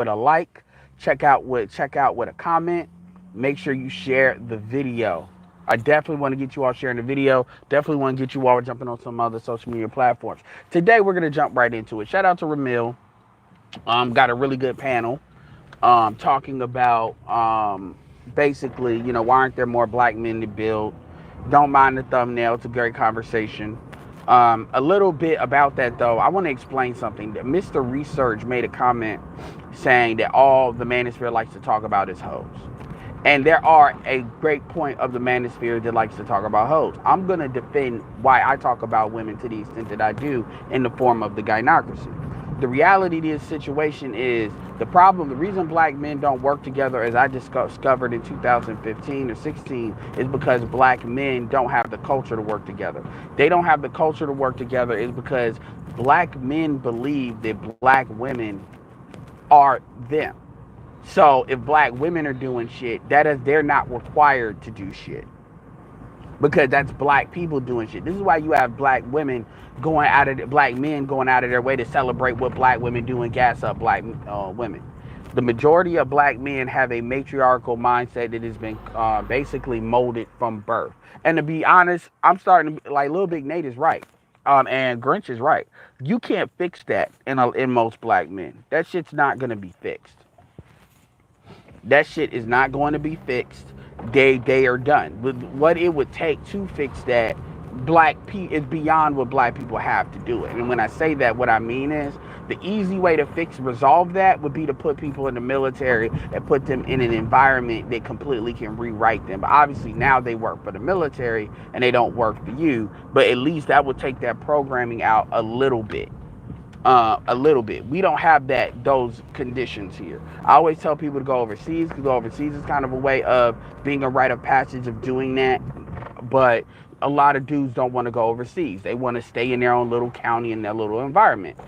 with a like, check out with a comment. Make sure you share the video. I definitely want to get you all sharing the video. Definitely want to get you all jumping on some other social media platforms. Today we're gonna jump right into it. Shout out to Ramil. Got a really good panel. Talking about basically, why aren't there more black men to build? Don't mind the thumbnail. It's a great conversation. A little bit about that though. I want to explain something. Mr. Research made a comment saying that all the manosphere likes to talk about is hoes. And there are a great point of the manosphere that likes to talk about hoes. I'm going to defend why I talk about women to the extent that I do in the form of the gynocracy. The reality of this situation is the reason black men don't work together, as I discovered in 2015 or 16, is because black men don't have the culture to work together. They don't have the culture to work together is because black men believe that black women are them. So if black women are doing shit, that is, they're not required to do shit because that's black people doing shit. This is why you have black men going out of their way to celebrate what black women do and gas up black women. The majority of black men have a matriarchal mindset that has been basically molded from birth. And to be honest, I'm starting to like Lil Big Nate is right. And Grinch is right. You can't fix that in most black men. That shit's not gonna be fixed. That shit is not going to be fixed. They are done. But what it would take to fix that, is beyond what black people have to do it. And when I say that, what I mean is the easy way to resolve that would be to put people in the military and put them in an environment that completely can rewrite them. But obviously now they work for the military and they don't work for you. But at least that would take that programming out a little bit. We don't have those conditions here. I always tell people to go overseas because go overseas is kind of a way of being a rite of passage of doing that. But a lot of dudes don't want to go overseas. They want to stay in their own little county, in their little environment.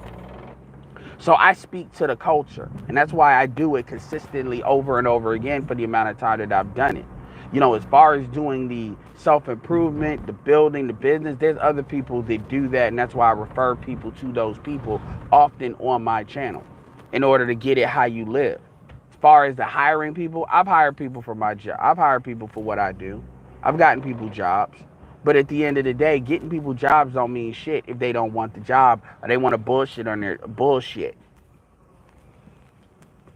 So I speak to the culture, and that's why I do it consistently over and over again for the amount of time that I've done it. As far as doing the self-improvement, the building, the business, there's other people that do that, and that's why I refer people to those people often on my channel in order to get it how you live. As far as the hiring people, I've hired people for my job. I've hired people for what I do. I've gotten people jobs. But at the end of the day, getting people jobs don't mean shit if they don't want the job or they want to bullshit on their bullshit.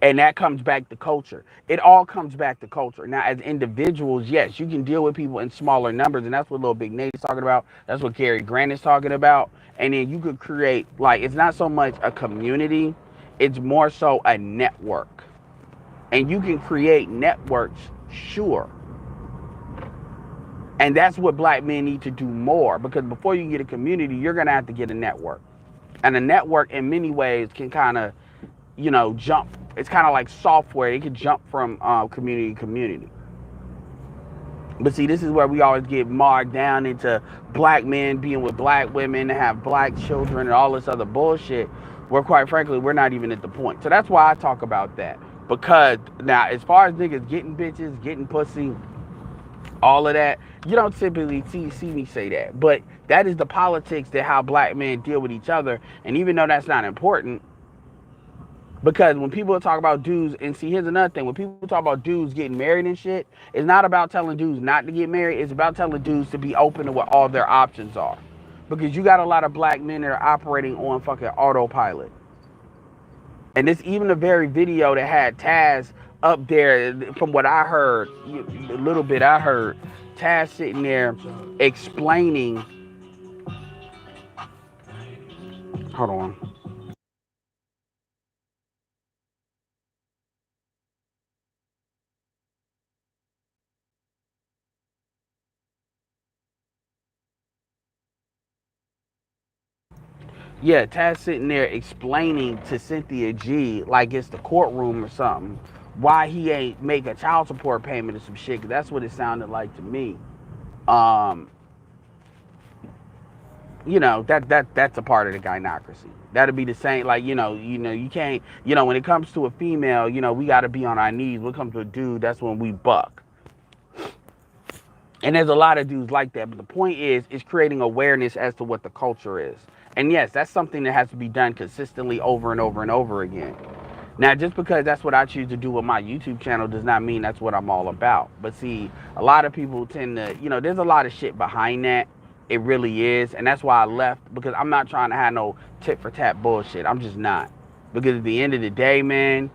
And that comes back to culture. It all comes back to culture. Now, as individuals, yes, you can deal with people in smaller numbers, and that's what Lil Big Nate is talking about. That's what Gary Grant is talking about. And then you could create, it's not so much a community, it's more so a network. And you can create networks, sure. And that's what black men need to do more, because before you get a community, you're going to have to get a network. And a network, in many ways, can kind of, jump. It's kind of like software. It can jump from community to community. But see, this is where we always get marked down into black men being with black women, have black children, and all this other bullshit, where quite frankly, we're not even at the point. So that's why I talk about that. Because now, as far as niggas getting bitches, getting pussy, all of that, you don't typically see me say that. But that is the politics that how black men deal with each other. And even though that's not important, because when people talk about dudes, and see, here's another thing. When people talk about dudes getting married and shit, it's not about telling dudes not to get married. It's about telling dudes to be open to what all their options are. Because you got a lot of black men that are operating on fucking autopilot. And this even the very video that had Taz up there, from what I heard, a little bit I heard, Taz sitting there explaining. Hold on. Yeah, Taz sitting there explaining to Cynthia G, like it's the courtroom or something, why he ain't make a child support payment or some shit. 'Cause that's what it sounded like to me. Um, that's a part of the gynocracy. That'd be the same, like, you can't, when it comes to a female, we got to be on our knees. When it comes to a dude, that's when we buck. And there's a lot of dudes like that. But the point is creating awareness as to what the culture is. And yes, that's something that has to be done consistently over and over and over again. Now, just because that's what I choose to do with my YouTube channel does not mean that's what I'm all about. But see, a lot of people tend to, there's a lot of shit behind that. It really is. And that's why I left, because I'm not trying to have no tit for tat bullshit. I'm just not. Because at the end of the day, man,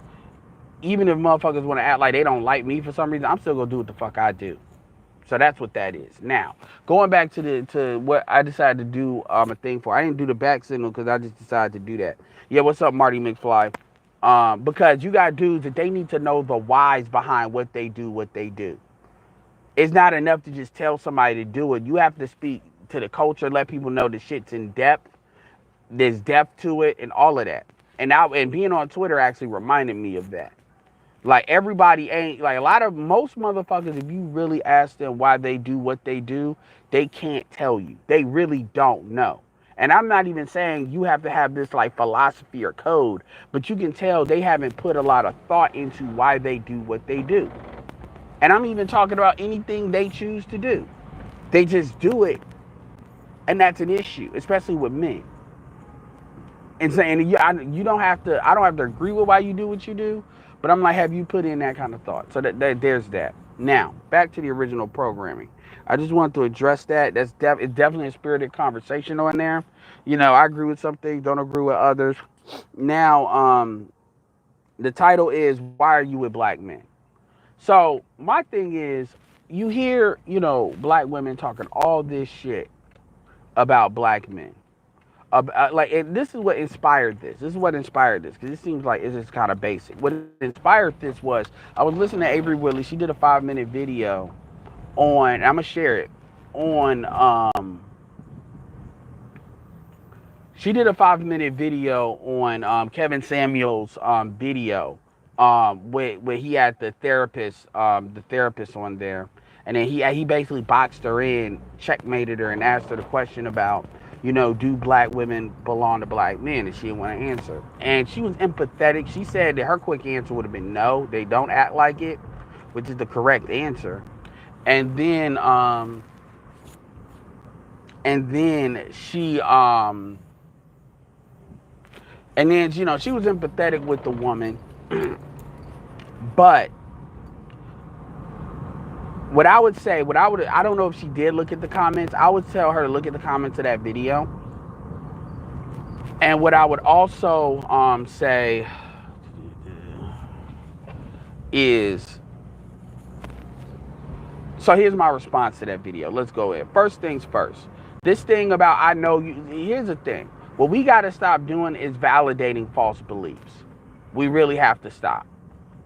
even if motherfuckers want to act like they don't like me for some reason, I'm still going to do what the fuck I do. So that's what that is. Now, going back to what I decided to do a thing for. I didn't do the back signal because I just decided to do that. Yeah, what's up, Marty McFly? Because you got dudes that they need to know the whys behind what they do. It's not enough to just tell somebody to do it. You have to speak to the culture, let people know the shit's in depth. There's depth to it and all of that. And being on Twitter actually reminded me of that. Like, everybody ain't, like, most motherfuckers, if you really ask them why they do what they do, they can't tell you. They really don't know. And I'm not even saying you have to have this, like, philosophy or code, but you can tell they haven't put a lot of thought into why they do what they do. And I'm even talking about anything they choose to do. They just do it, and that's an issue, especially with men. And saying, you don't have to, I don't have to agree with why you do what you do, but I'm like, have you put in that kind of thought? So that there's that. Now, back to the original programming. I just wanted to address that. It's definitely a spirited conversation on there. I agree with some things, don't agree with others. Now, the title is, Why Are You with Black Men? So my thing is, you hear, black women talking all this shit about black men. This is what inspired this. This is what inspired this, because it seems like it's just kind of basic. What inspired this was, I was listening to Avery Willie. She did a 5-minute video on, I'm gonna share it on. She did a 5-minute video on Kevin Samuels' video, where he had the therapist on there, and then he basically boxed her in, checkmated her, and asked her the question about, do black women belong to black men? And she didn't want to answer. And she was empathetic. She said that her quick answer would have been no, they don't act like it, which is the correct answer. And then she she was empathetic with the woman. But I don't know if she did look at the comments. I would tell her to look at the comments of that video. And what I would also say is, so here's my response to that video. Let's go ahead. First things first. This thing about, I know you, here's the thing. What we got to stop doing is validating false beliefs. We really have to stop.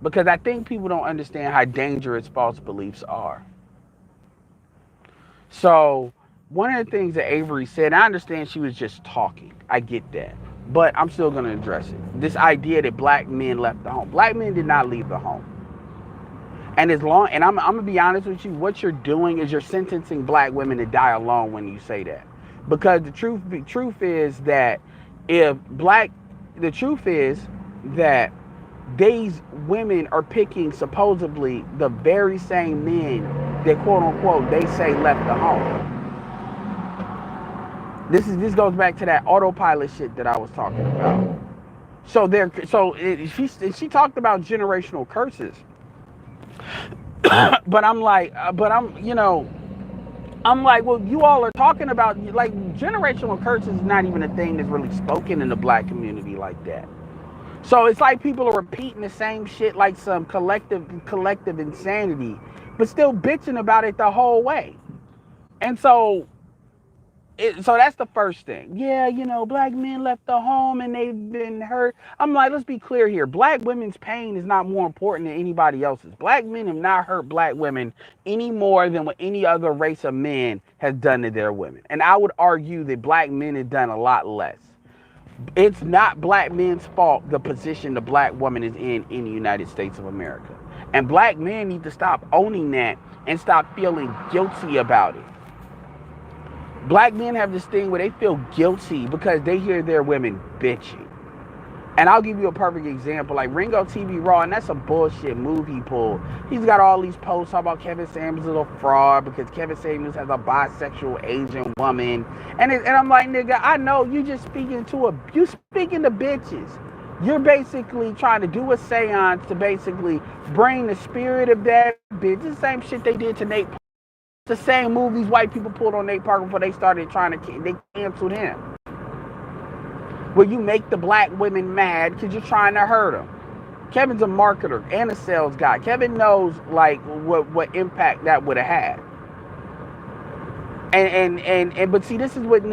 Because I think people don't understand how dangerous false beliefs are. So, one of the things that Avery said, I understand she was just talking. I get that. But I'm still going to address it. This idea that black men left the home. Black men did not leave the home. And I'm going to be honest with you, what you're doing is you're sentencing black women to die alone when you say that. Because the truth is that these women are picking supposedly the very same men that, quote unquote, they say left the home. This goes back to that autopilot shit that I was talking about. She talked about generational curses. But I'm like, well, you all are talking about, like, generational curses is not even a thing that's really spoken in the black community like that. So it's like people are repeating the same shit like some collective insanity, but still bitching about it the whole way. And so that's the first thing. Yeah, black men left the home and they've been hurt. I'm like, let's be clear here. Black women's pain is not more important than anybody else's. Black men have not hurt black women any more than what any other race of men has done to their women. And I would argue that black men have done a lot less. It's not black men's fault the position the black woman is in the United States of America. And black men need to stop owning that and stop feeling guilty about it. Black men have this thing where they feel guilty because they hear their women bitching. And I'll give you a perfect example. Like Ringo TV Raw, and that's a bullshit move he pulled. He's got all these posts talking about Kevin Samuels is a fraud because Kevin Samuels has a bisexual Asian woman. And I'm like, nigga, I know you just speaking to bitches. You're basically trying to do a seance to basically bring the spirit of that bitch. The same shit they did to Nate Parker. The same movies white people pulled on Nate Parker before they started they canceled him. Where you make the black women mad because you're trying to hurt them. Kevin's a marketer and a sales guy. Kevin knows like what impact that would have had. But see, this is what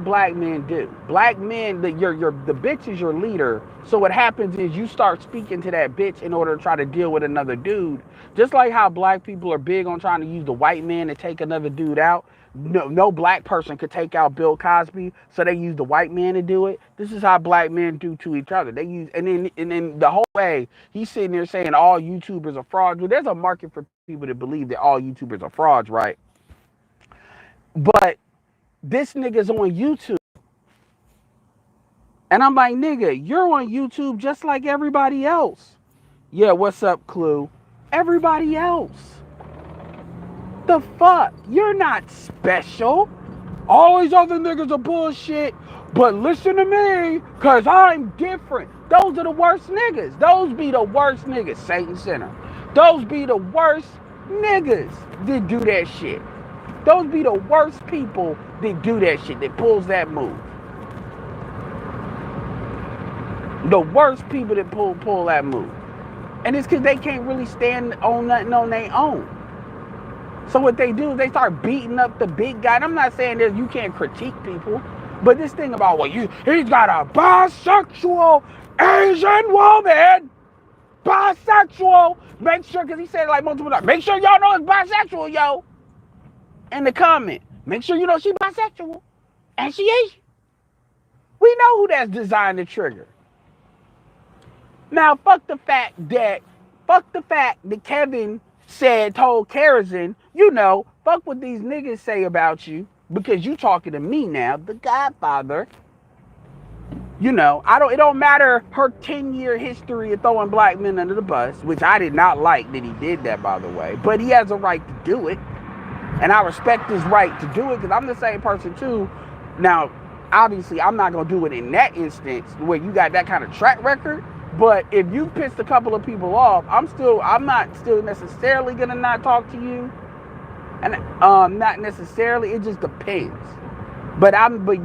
black men do. Black men, the bitch is your leader. So what happens is you start speaking to that bitch in order to try to deal with another dude. Just like how black people are big on trying to use the white man to take another dude out. No black person could take out Bill Cosby, so they use the white man to do it. This is how black men do to each other. They use and then the whole way he's sitting there saying all YouTubers are frauds. Well, there's a market for people to believe that all YouTubers are frauds, right? But this nigga's on YouTube. And I'm like, nigga, you're on YouTube just like everybody else. Yeah, what's up, Clue? Everybody else. The fuck? You're not special. All these other niggas are bullshit. But listen to me, because I'm different. Those are the worst niggas. Those be the worst niggas, Satan Center. Those be the worst niggas that do that shit. Those be the worst people that do that shit, that pulls that move. The worst people that pull that move. And it's because they can't really stand on nothing on their own. So what they do is they start beating up the big guy. And I'm not saying that you can't critique people, but this thing about, well, he's got a bisexual Asian woman. Bisexual. Make sure, because he said it like multiple times, make sure y'all know it's bisexual, yo. In the comment, make sure you know she bisexual. And she Asian. We know who that's designed to trigger. Now, fuck the fact that Kevin told Karazin, fuck what these niggas say about you, because you talking to me now, the Godfather. It don't matter her 10-year history of throwing black men under the bus, which I did not like that he did that, by the way, but he has a right to do it. And I respect his right to do it, because I'm the same person too. Now, obviously, I'm not going to do it in that instance where you got that kind of track record. But if you pissed a couple of people off, I'm not still necessarily going to not talk to you. And not necessarily. It just depends. But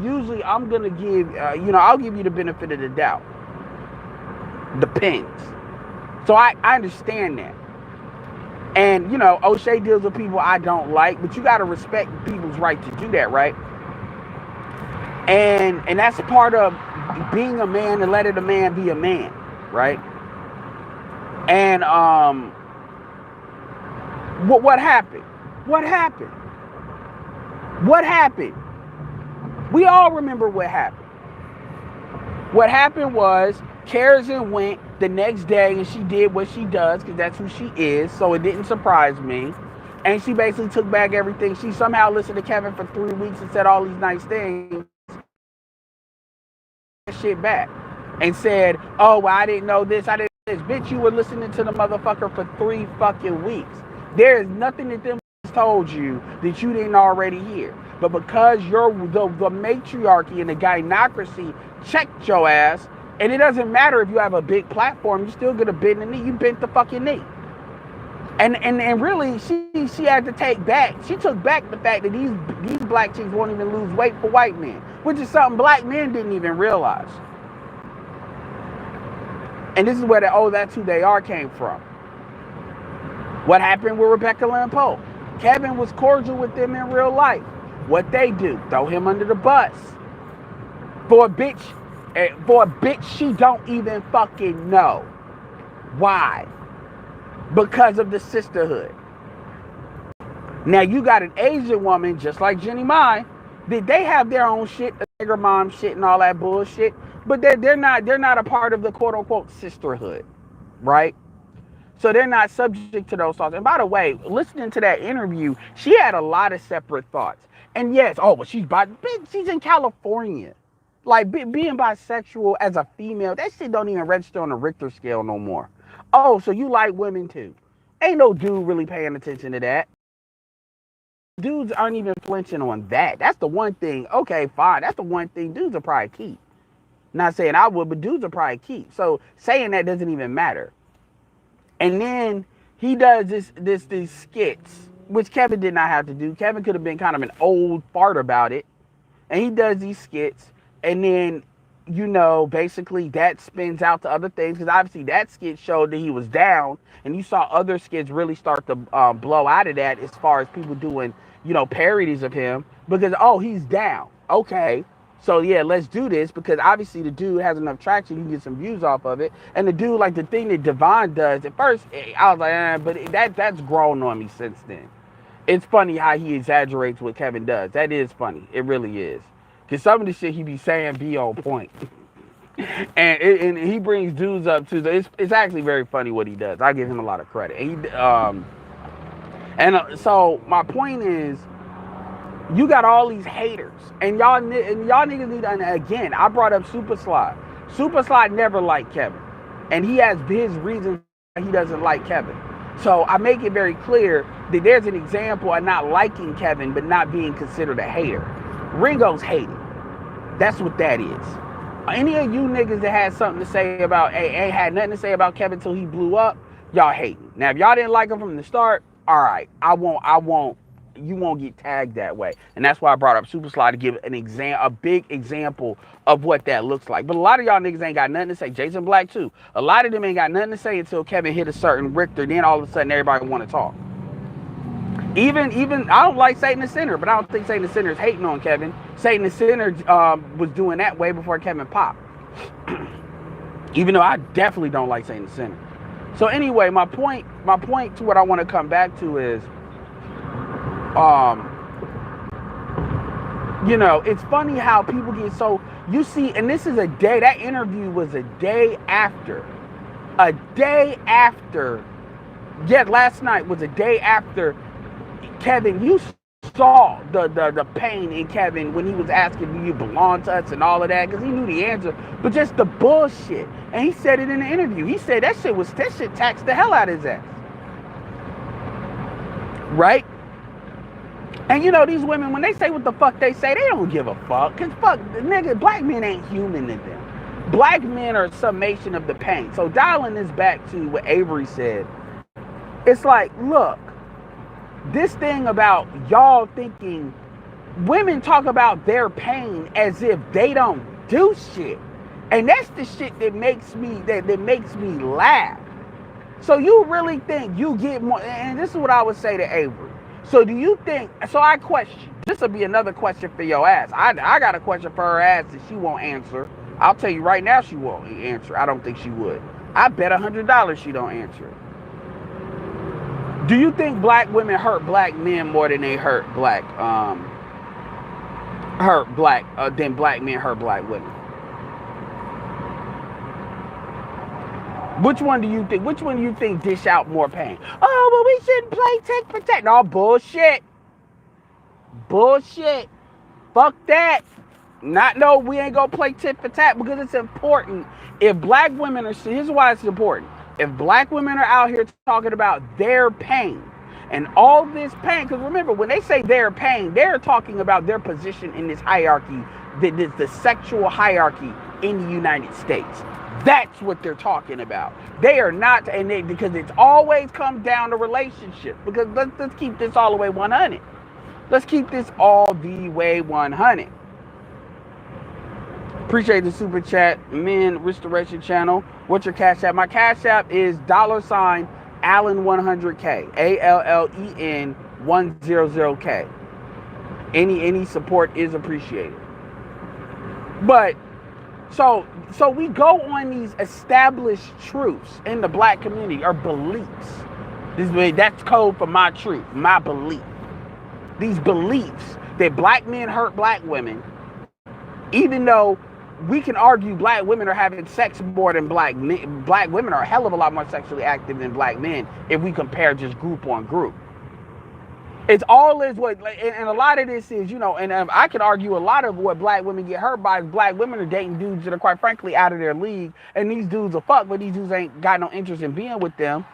usually I'm going to give, I'll give you the benefit of the doubt. Depends. So I understand that. And, O'Shea deals with people I don't like, but you got to respect people's right to do that, right? And that's a part of being a man and letting a man be a man, right? And what happened? What happened? What happened? We all remember what happened. What happened was Karazin went the next day and she did what she does, because that's who she is, so it didn't surprise me. And she basically took back everything. She somehow listened to Kevin for 3 weeks and said all these nice things. Shit back. And said, oh, well, I didn't know this, I didn't know this. Bitch, you were listening to the motherfucker for 3 fucking weeks. There is nothing that them told you that you didn't already hear. But because you're the matriarchy and the gynocracy checked your ass, and it doesn't matter if you have a big platform, you're still gonna bend the knee. You bent the fucking knee. And really, she had to take back. She took back the fact that these black chicks won't even lose weight for white men, which is something black men didn't even realize. And this is where that's who they are came from. What happened with Rebecca Lynn Pope? Kevin was cordial with them in real life. What they do? Throw him under the bus for a bitch she don't even fucking know. Why? Because of the sisterhood. Now you got an Asian woman just like Jenny Mai. They have their own shit, the nigger mom shit and all that bullshit, but they're not a part of the quote unquote sisterhood, right? So they're not subject to those thoughts. And by the way, listening to that interview, she had a lot of separate thoughts. And yes, she's in California. Like being bisexual as a female, that shit don't even register on the Richter scale no more. Oh, so you like women too? Ain't no dude really paying attention to that. Dudes aren't even flinching on that. That's the one thing. Okay, fine. That's the one thing dudes will probably keep. Not saying I would, but dudes will probably keep. So saying that doesn't even matter. And then he does these skits, which Kevin did not have to do. Kevin could have been kind of an old fart about it. And he does these skits, and then, you know, basically that spins out to other things, because obviously that skit showed that he was down, and you saw other skits really start to blow out of that, as far as people doing, you know, parodies of him, because, oh, he's down. Okay. So yeah, let's do this, because obviously the dude has enough traction, you can get some views off of it. And the dude, like the thing that Devon does, at first I was like, but that's grown on me since then. It's funny how he exaggerates what Kevin does. That is funny. It really is. Because some of the shit he be saying be on point. and he brings dudes up to it's actually very funny what he does. I give him a lot of credit. So my point is, you got all these haters, and y'all niggas need to, again, I brought up Super Sly. Super Sly never liked Kevin, and he has his reasons why he doesn't like Kevin. So I make it very clear that there's an example of not liking Kevin, but not being considered a hater. Ringo's hating. That's what that is. Any of you niggas that had something to say about, ain't had nothing to say about Kevin until he blew up, y'all hating. Now, if y'all didn't like him from the start, all right, you won't get tagged that way. And that's why I brought up Super Sly, to give a big example of what that looks like. But a lot of y'all niggas ain't got nothing to say. Jason Black too. A lot of them ain't got nothing to say until Kevin hit a certain Richter. Then all of a sudden everybody want to talk. Even I don't like Satan the Sinner, but I don't think Satan the Sinner is hating on Kevin. Satan the Sinner was doing that way before Kevin popped. Even though I definitely don't like Satan the Sinner. So anyway, my point to what I want to come back to is, you know, it's funny how people get so, you see, and this is a day, that interview was a day after, last night was a day after Kevin, you saw the pain in Kevin when he was asking, do you belong to us and all of that, because he knew the answer, but just the bullshit. And he said it in the interview. He said that shit taxed the hell out of his ass. Right? And you know, these women, when they say what the fuck they say, they don't give a fuck. Because fuck, nigga, black men ain't human to them. Black men are a summation of the pain. So dialing this back to what Avery said, it's like, look, this thing about y'all thinking, women talk about their pain as if they don't do shit. And that's the shit that makes me laugh. So you really think you get more, and this is what I would say to Avery. So do you think, so I question, this will be another question for your ass. I got a question for her ass that she won't answer. I'll tell you right now she won't answer. I don't think she would. I bet $100 she don't answer it. Do you think black women hurt black men more than they hurt black than black men hurt black women? Which one do you think dish out more pain? Oh, well, we shouldn't play tit for tat. No, bullshit. Bullshit. Fuck that. No, we ain't gonna play tit for tat, because it's important. If black women are, here's why it's important. If black women are out here talking about their pain and all this pain, because remember, when they say their pain, they're talking about their position in this hierarchy, the sexual hierarchy in the United States. That's what they're talking about. They are not, because it's always comes down to relationships. Because let's keep this all the way 100. Let's keep this all the way 100. Appreciate the super chat, Men Restoration Channel. What's your cash app? My cash app is $Allen100K. ALLEN 100K. Any support is appreciated. But so we go on these established truths in the black community, or beliefs. That's code for my truth, my belief. These beliefs that black men hurt black women, even though we can argue black women are having sex more than black men. Black women are a hell of a lot more sexually active than black men if we compare just group on group. It's all is what, and a lot of this is, you know, and I could argue a lot of what black women get hurt by is black women are dating dudes that are quite frankly out of their league, and these dudes are fuck, but these dudes ain't got no interest in being with them,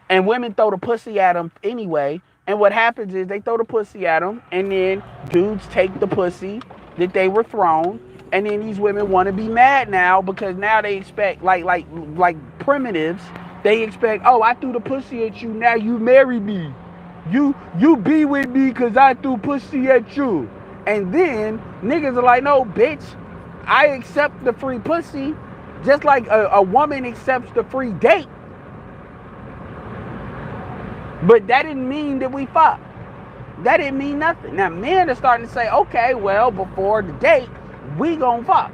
and women throw the pussy at them anyway, and what happens is they throw the pussy at them, and then dudes take the pussy that they were thrown, And then these women want to be mad now because now they expect like primitives. They expect, oh, I threw the pussy at you, now you marry me. You be with me because I threw pussy at you. And then niggas are like, no, bitch, I accept the free pussy just like a woman accepts the free date. But that didn't mean that we fucked. That didn't mean nothing. Now men are starting to say, okay, well, before the date, we gon' fuck.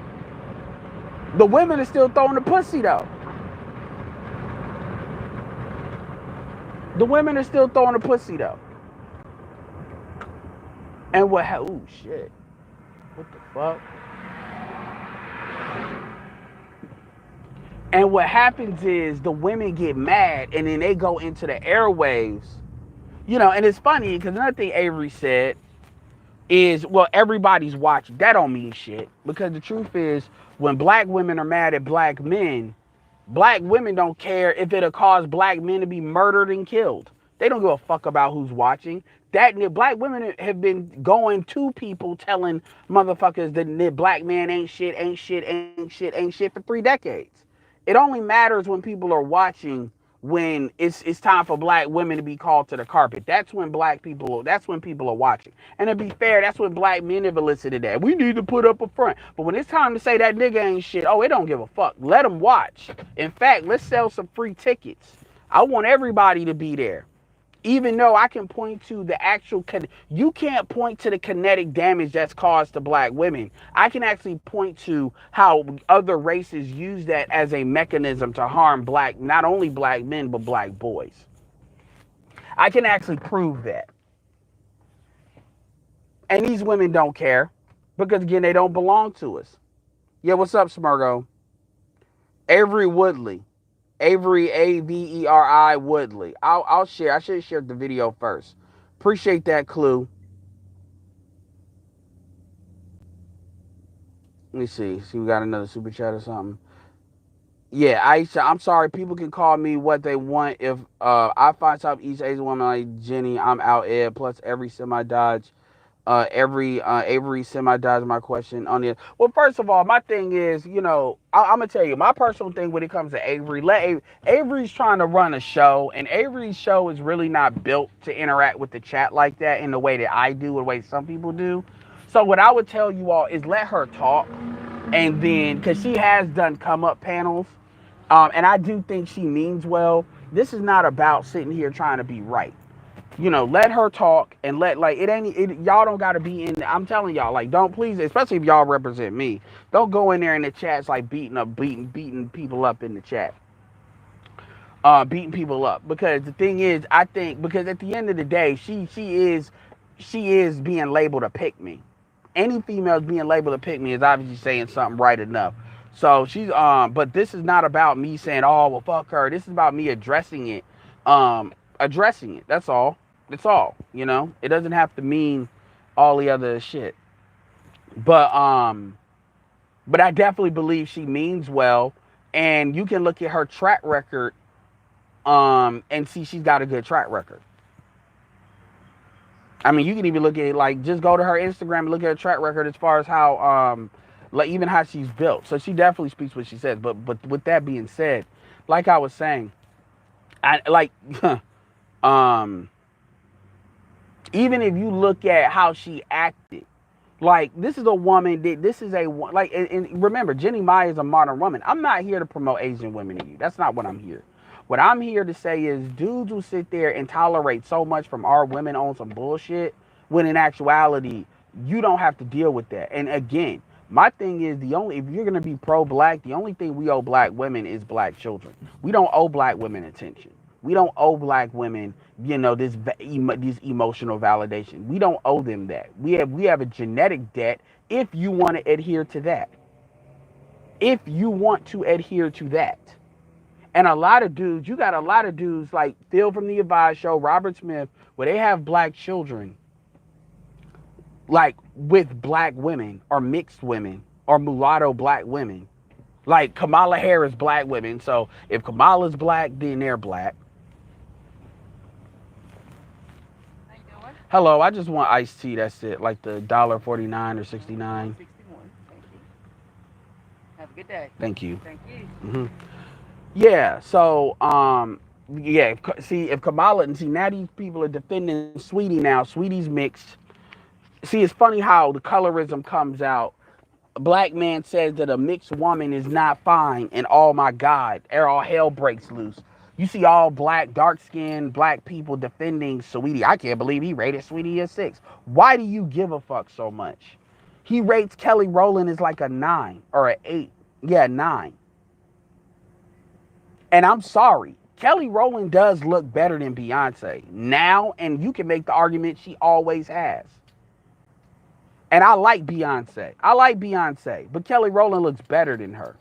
The women are still throwing the pussy though. The women are still throwing the pussy though. And what? Oh shit! What the fuck? And what happens is the women get mad, and then they go into the airwaves. You know, and it's funny because another thing Avery said is, well, everybody's watching. That don't mean shit because the truth is, when black women are mad at black men, black women don't care if it'll cause black men to be murdered and killed. They don't give a fuck about who's watching. That black women have been going to people telling motherfuckers that the black man ain't shit, ain't shit, ain't shit, ain't shit for 3 decades. It only matters when people are watching, when it's time for black women to be called to the carpet. That's when people are watching. And to be fair, that's when black men have elicited that. We need to put up a front. But when it's time to say that nigga ain't shit, oh, it don't give a fuck. Let them watch. In fact, let's sell some free tickets. I want everybody to be there. Even though I can point to the actual, you can't point to the kinetic damage that's caused to black women. I can actually point to how other races use that as a mechanism to harm not only black men, but black boys. I can actually prove that. And these women don't care because, again, they don't belong to us. Yeah, what's up, Smurgo? Avery Woodley. Avery, Averi Woodley. I'll share. I should have shared the video first. Appreciate that clue. Let me see. See, we got another super chat or something. Yeah, Aisha, I'm sorry. People can call me what they want. If I find Southeast Asian woman like Jenny, I'm out Ed. Plus, every semi-dodge. Avery semi-dodge my question on it. Well, first of all, my thing is, you know, I'm gonna tell you my personal thing when it comes to Avery. Avery's trying to run a show, and Avery's show is really not built to interact with the chat like that in the way that I do, or the way some people do. So what I would tell you all is let her talk, and then because she has done come up panels, and I do think she means well. This is not about sitting here trying to be right. You know, let her talk, and y'all don't gotta be in. I'm telling y'all, like, don't, please, especially if y'all represent me, don't go in there in the chats like beating people up in the chat, beating people up. Because the thing is, I think, because at the end of the day, she is being labeled a pick me. Any females being labeled a pick me is obviously saying something right enough. So but this is not about me saying, oh, well, fuck her. This is about me addressing it. Addressing it. That's all. That's all. You know, it doesn't have to mean all the other shit. But I definitely believe she means well, and you can look at her track record, and see she's got a good track record. I mean, you can even look at it, like, just go to her Instagram and look at her track record as far as how, like, even how she's built. So she definitely speaks what she says. But with that being said, like I was saying, even if you look at how she acted, like, this is a woman that, and remember, Jenny Maya is a modern woman. I'm not here to promote Asian women to you. That's not what I'm here. What I'm here to say is dudes who sit there and tolerate so much from our women on some bullshit, when in actuality, you don't have to deal with that. And again, my thing is, if you're going to be pro-black, the only thing we owe black women is black children. We don't owe black women attention. We don't owe black women, this emotional validation. We don't owe them that. We have a genetic debt if you want to adhere to that. If you want to adhere to that. And you got a lot of dudes like Phil from the Advice Show, Robert Smith, where they have black children, like, with black women or mixed women or mulatto black women. Like Kamala Harris black women. So if Kamala's black, then they're black. Hello, I just want iced tea. That's it. Like the $1.49 or $69. 61. Thank you. Good day. Thank you. Thank you. Hmm. Yeah. So, yeah. See, if Kamala and see now these people are defending Sweetie now. Sweetie's mixed. See, it's funny how the colorism comes out. A black man says that a mixed woman is not fine, and oh my God, all hell breaks loose. You see all black, dark skinned black people defending Sweetie. I can't believe he rated Sweetie a 6. Why do you give a fuck so much? He rates Kelly Rowland as like a 9 or an 8. Yeah, 9. And I'm sorry, Kelly Rowland does look better than Beyonce now, and you can make the argument she always has. And I like Beyonce. I like Beyonce, but Kelly Rowland looks better than her.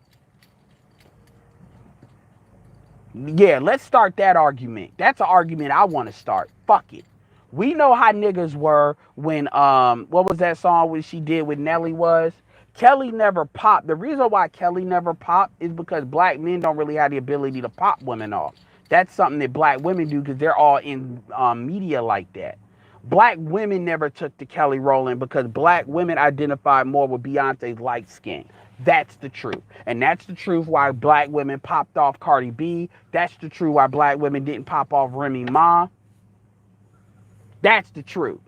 Yeah, let's start that argument. That's an argument I want to start. Fuck it. We know how niggas were when what was that song when she did with Nelly was? Kelly never popped. The reason why Kelly never popped is because black men don't really have the ability to pop women off. That's something that black women do because they're all in media like that. Black women never took to Kelly Rowland because black women identified more with Beyonce's light skin. That's the truth. And that's the truth why black women popped off Cardi B. That's the truth why black women didn't pop off Remy Ma. That's the truth.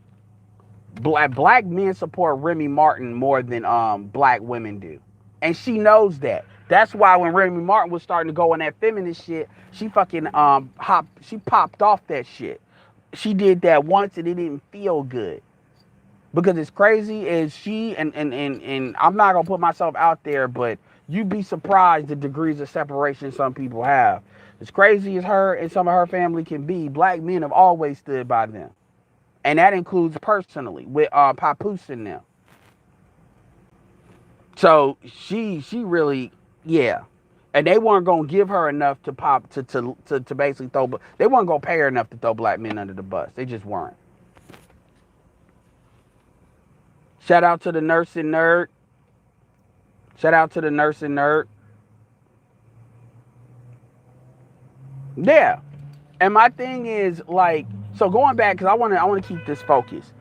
Black men support Remy Martin more than black women do. And she knows that. That's why when Remy Martin was starting to go on that feminist shit, she fucking she popped off that shit. She did that once and it didn't feel good. Because as crazy as she and I'm not gonna put myself out there, but you'd be surprised the degrees of separation some people have. As crazy as her and some of her family can be, black men have always stood by them. And that includes personally with Papoose and them. So she really, yeah. And they weren't gonna give her enough to pop to basically throw. They weren't gonna pay her enough to throw black men under the bus. They just weren't. Shout out to the nursing nerd. Shout out to the nursing nerd. Yeah. And my thing is like, so going back because I want to keep this focused.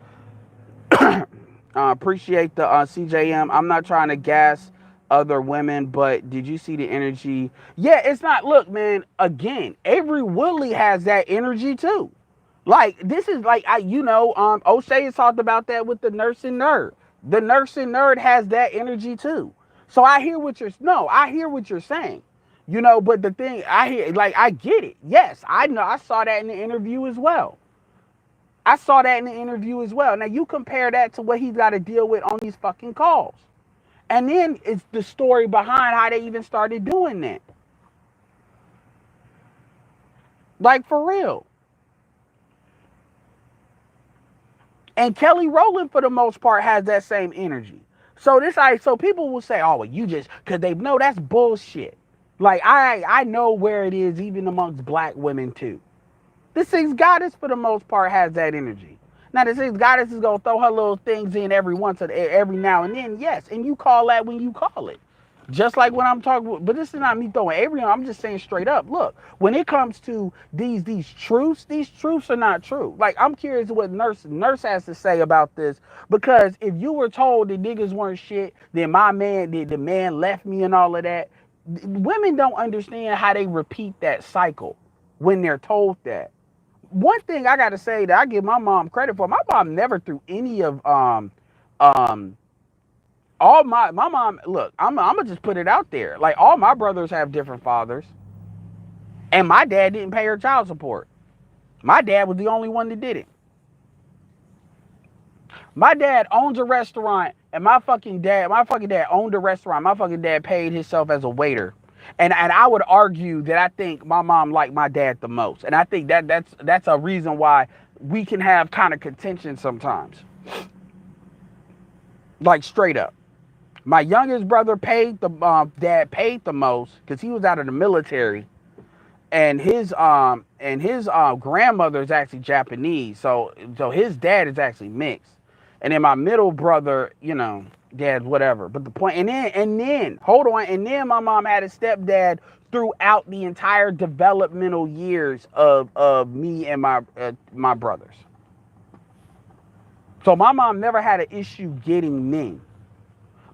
Appreciate the CJM. I'm not trying to gas other women, but did you see the energy? Yeah, it's not. Look, man. Again, Avery Woodley has that energy too. Like this is like O'Shea has talked about that with the nursing nerd. The nursing nerd has that energy too. So I hear what you're saying. But the thing I hear, like I get it. Yes, I know. I saw that in the interview as well. I saw that in the interview as well. Now you compare that to what he's got to deal with on these fucking calls. And then it's the story behind how they even started doing that. Like for real. And Kelly Rowland, for the most part, has that same energy. So people will say, "Oh, well, you just," because they know that's bullshit. Like I know where it is, even amongst black women too. The Six Goddess, for the most part, has that energy. Now the Six Goddess is gonna throw her little things in every now and then, yes, and you call that when you call it. Just like when I'm talking, but this is not me throwing Avery on. I'm just saying straight up. Look, when it comes to these truths are not true. Like I'm curious what nurse has to say about this because if you were told that niggas weren't shit, then the man left me and all of that. Women don't understand how they repeat that cycle when they're told that. One thing I gotta say that I give my mom credit for, my mom never threw any of um all my mom, look, I'm gonna just put it out there. Like all my brothers have different fathers, and my dad didn't pay her child support. My dad was the only one that did it. My dad owns a restaurant, and my fucking dad owned a restaurant. My fucking dad paid himself as a waiter. And I would argue that I think my mom liked my dad the most. And I think that's a reason why we can have kind of contention sometimes. Like straight up. My youngest brother paid the dad paid the most because he was out of the military, and his grandmother is actually Japanese, so his dad is actually mixed, and then my middle brother, dad whatever. But the point, and then hold on, and then my mom had a stepdad throughout the entire developmental years of me and my brothers. So my mom never had an issue getting me.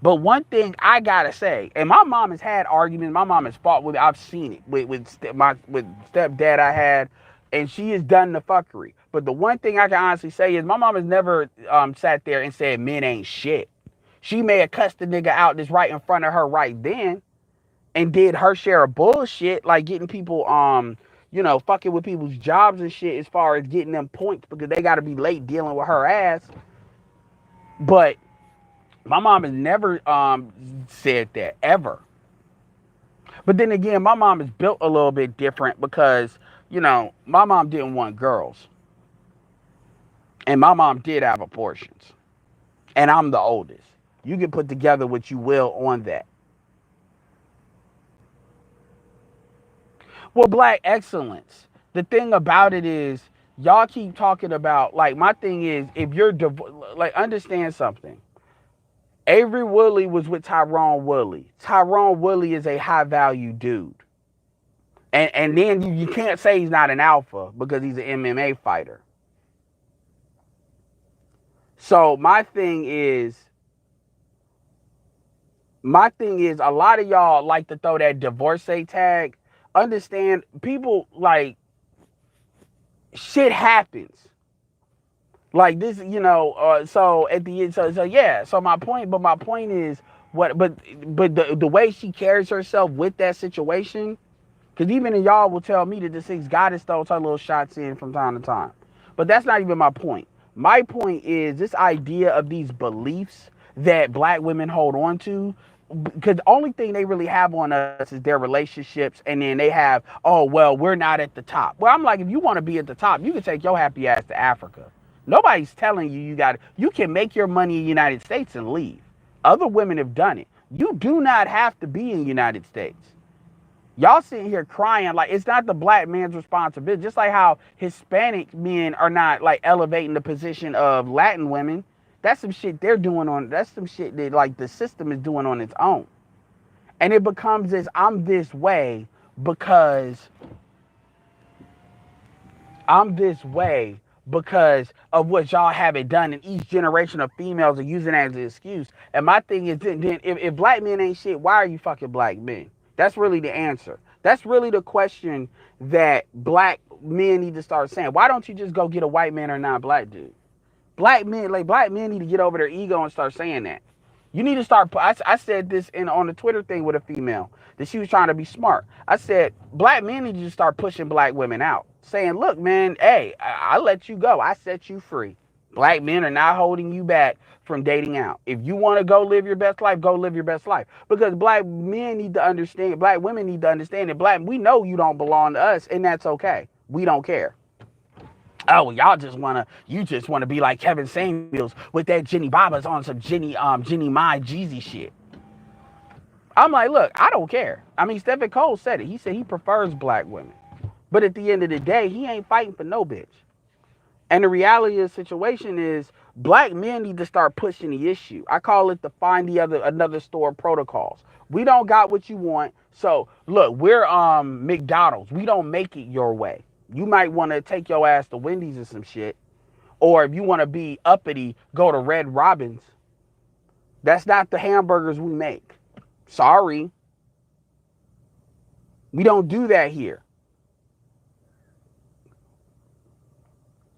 But one thing I gotta say, and my mom has had arguments. My mom has fought with. I've seen it with stepdad I had, and she has done the fuckery. But the one thing I can honestly say is my mom has never sat there and said men ain't shit. She may have cussed the nigga out just right in front of her right then, and did her share of bullshit, like getting people fucking with people's jobs and shit as far as getting them points because they gotta be late dealing with her ass. But my mom has never said that ever. But then again, my mom is built a little bit different because, my mom didn't want girls. And my mom did have abortions. And I'm the oldest. You can put together what you will on that. Well, black excellence. The thing about it is, y'all keep talking about, like, my thing is, if you're, like, understand something. Avery Woodley was with Tyrone Woodley. Tyrone Woodley is a high value dude. And then you can't say he's not an alpha because he's an MMA fighter. So my thing is a lot of y'all like to throw that divorcee tag. Understand, people, like, shit happens. Like this, so at the end, so yeah. So my point is but the way she carries herself with that situation, because even y'all will tell me that the six goddess throws her little shots in from time to time. But that's not even my point. My point is this idea of these beliefs that black women hold on to, because the only thing they really have on us is their relationships, and then they have, oh, well, we're not at the top. Well, I'm like, if you want to be at the top, you can take your happy ass to Africa. Nobody's telling you can make your money in the United States and leave. Other women have done it. You do not have to be in the United States. Y'all sitting here crying like it's not the black man's responsibility. Just like how Hispanic men are not like elevating the position of Latin women. That's some shit they're doing that's some shit that like the system is doing on its own. And it becomes this, I'm this way because of what y'all haven't done, and each generation of females are using that as an excuse. And my thing is, then if black men ain't shit, why are you fucking black men? That's really the answer. That's really the question that black men need to start saying. Why don't you just go get a white man or non-black dude? Black men need to get over their ego and start saying that. You need to start. I said this on the Twitter thing with a female that she was trying to be smart. I said black men need to just start pushing black women out, saying, "Look, man, hey, I let you go. I set you free. Black men are not holding you back from dating out. If you want to go live your best life, go live your best life. Because black men need to understand, black women need to understand that we know you don't belong to us, and that's okay. We don't care. Oh, y'all just wanna be like Kevin Samuels with that Jenny Baba's on some Jenny Mai Jeezy shit. I'm like, look, I don't care. I mean, Stephen Cole said it. He said he prefers black women. But at the end of the day, he ain't fighting for no bitch. And the reality of the situation is black men need to start pushing the issue. I call it the find another store protocols. We don't got what you want. So look, we're McDonald's. We don't make it your way. You might want to take your ass to Wendy's or some shit. Or if you want to be uppity, go to Red Robin's. That's not the hamburgers we make. Sorry. We don't do that here.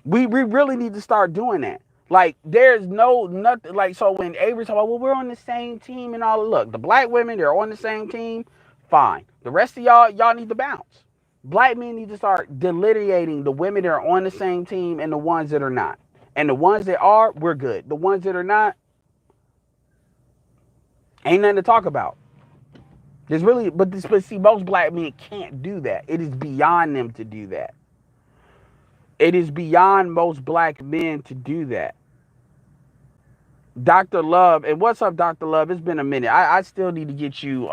We really need to start doing that. Like, there's nothing, like, so when Avery's talking about, well, we're on the same team and all, look, the black women, they're on the same team, fine. The rest of y'all need to bounce. Black men need to start delineating the women that are on the same team and the ones that are not. And the ones that are, we're good. The ones that are not, ain't nothing to talk about. But see, most black men can't do that. It is beyond them to do that. It is beyond most black men to do that. Dr. Love, and what's up, Dr. Love? It's been a minute. I still need to get you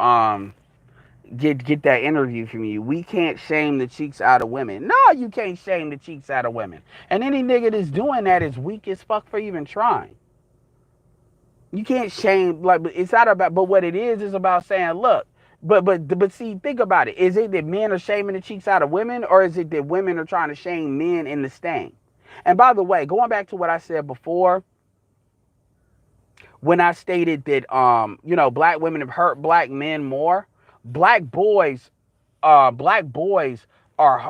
get that interview from you. We can't shame the cheeks out of women. No, you can't shame the cheeks out of women. And any nigga that's doing that is weak as fuck for even trying. You can't shame, like, it's not about, but what it is about saying, look, but see, think about it. Is it that men are shaming the cheeks out of women, or is it that women are trying to shame men in the stain? And by the way, going back to what I said before, when I stated that black women have hurt black men more. Black boys, black boys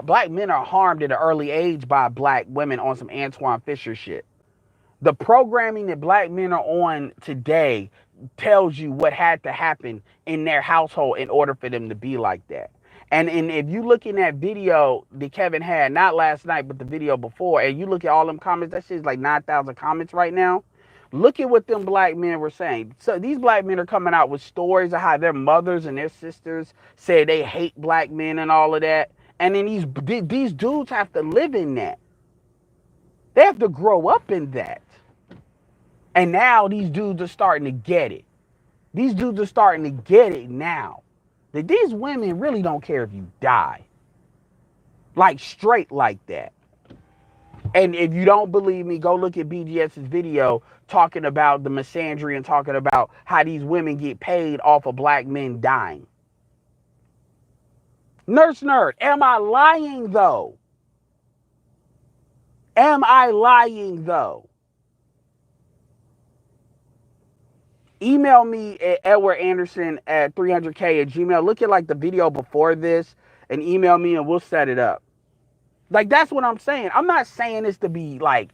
black men are harmed at an early age by black women on some Antoine Fisher shit. The programming that black men are on today tells you what had to happen in their household in order for them to be like that. And if you look in that video that Kevin had, not last night, but the video before, and you look at all them comments, that shit's like 9,000 comments right now. Look at what them black men were saying. So these black men are coming out with stories of how their mothers and their sisters say they hate black men and all of that. And then these dudes have to live in that. They have to grow up in that. And now these dudes are starting to get it. These dudes are starting to get it now. That these women really don't care if you die. Like straight like that. And if you don't believe me, go look at BGS's video talking about the misandry and talking about how these women get paid off of black men dying. Nurse Nerd, am I lying though? Am I lying though? Email me at edwardanderson@300k@gmail. Look at like the video before this and email me and we'll set it up. Like, that's what I'm saying. I'm not saying this to be like,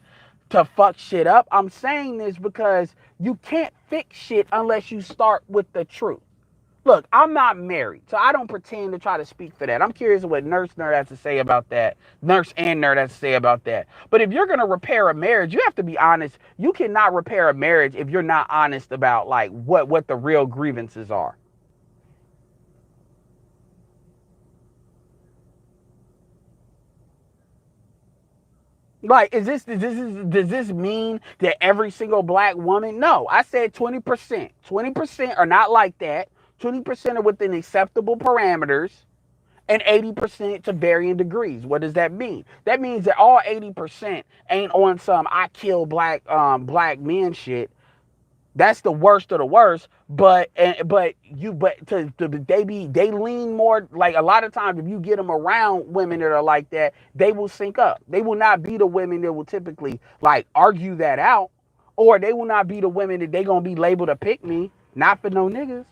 to fuck shit up. I'm saying this because you can't fix shit unless you start with the truth. Look, I'm not married, so I don't pretend to try to speak for that. I'm curious what Nurse Nerd has to say about that. Nurse and Nerd has to say about that. But if you're going to repair a marriage, you have to be honest. You cannot repair a marriage if you're not honest about like what the real grievances are. Like, does this mean that every single black woman? No, I said 20%. 20% are not like that. 20% are within acceptable parameters, and 80% to varying degrees. What does that mean? That means that all 80% ain't on some I kill black men shit. That's the worst of the worst. But they lean more, like a lot of times if you get them around women that are like that, they will sync up. They will not be the women that will typically like argue that out, or they will not be the women that they gonna be labeled a pick me, not for no niggas.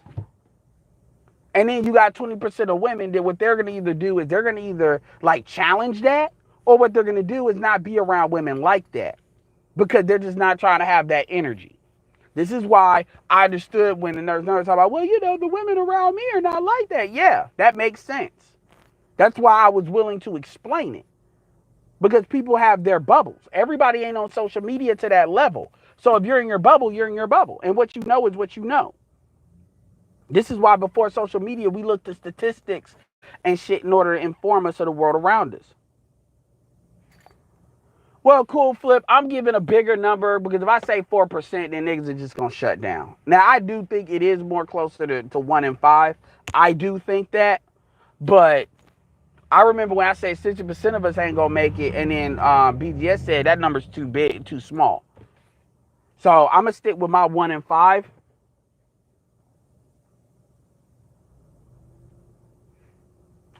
And then you got 20% of women that what they're gonna either do is they're gonna either like challenge that, or what they're gonna do is not be around women like that because they're just not trying to have that energy. This is why I understood when the nurse talk about, well, the women around me are not like that. Yeah, that makes sense. That's why I was willing to explain it. Because people have their bubbles. Everybody ain't on social media to that level. So if you're in your bubble, you're in your bubble. And what you know is what you know. This is why before social media, we looked at statistics and shit in order to inform us of the world around us. Well, cool, Flip. I'm giving a bigger number because if I say 4%, then niggas are just going to shut down. Now, I do think it is more closer to 1 in 5. I do think that. But I remember when I say 60% of us ain't going to make it. And then BGS said that number's too big, too small. So I'm going to stick with my 1 in 5.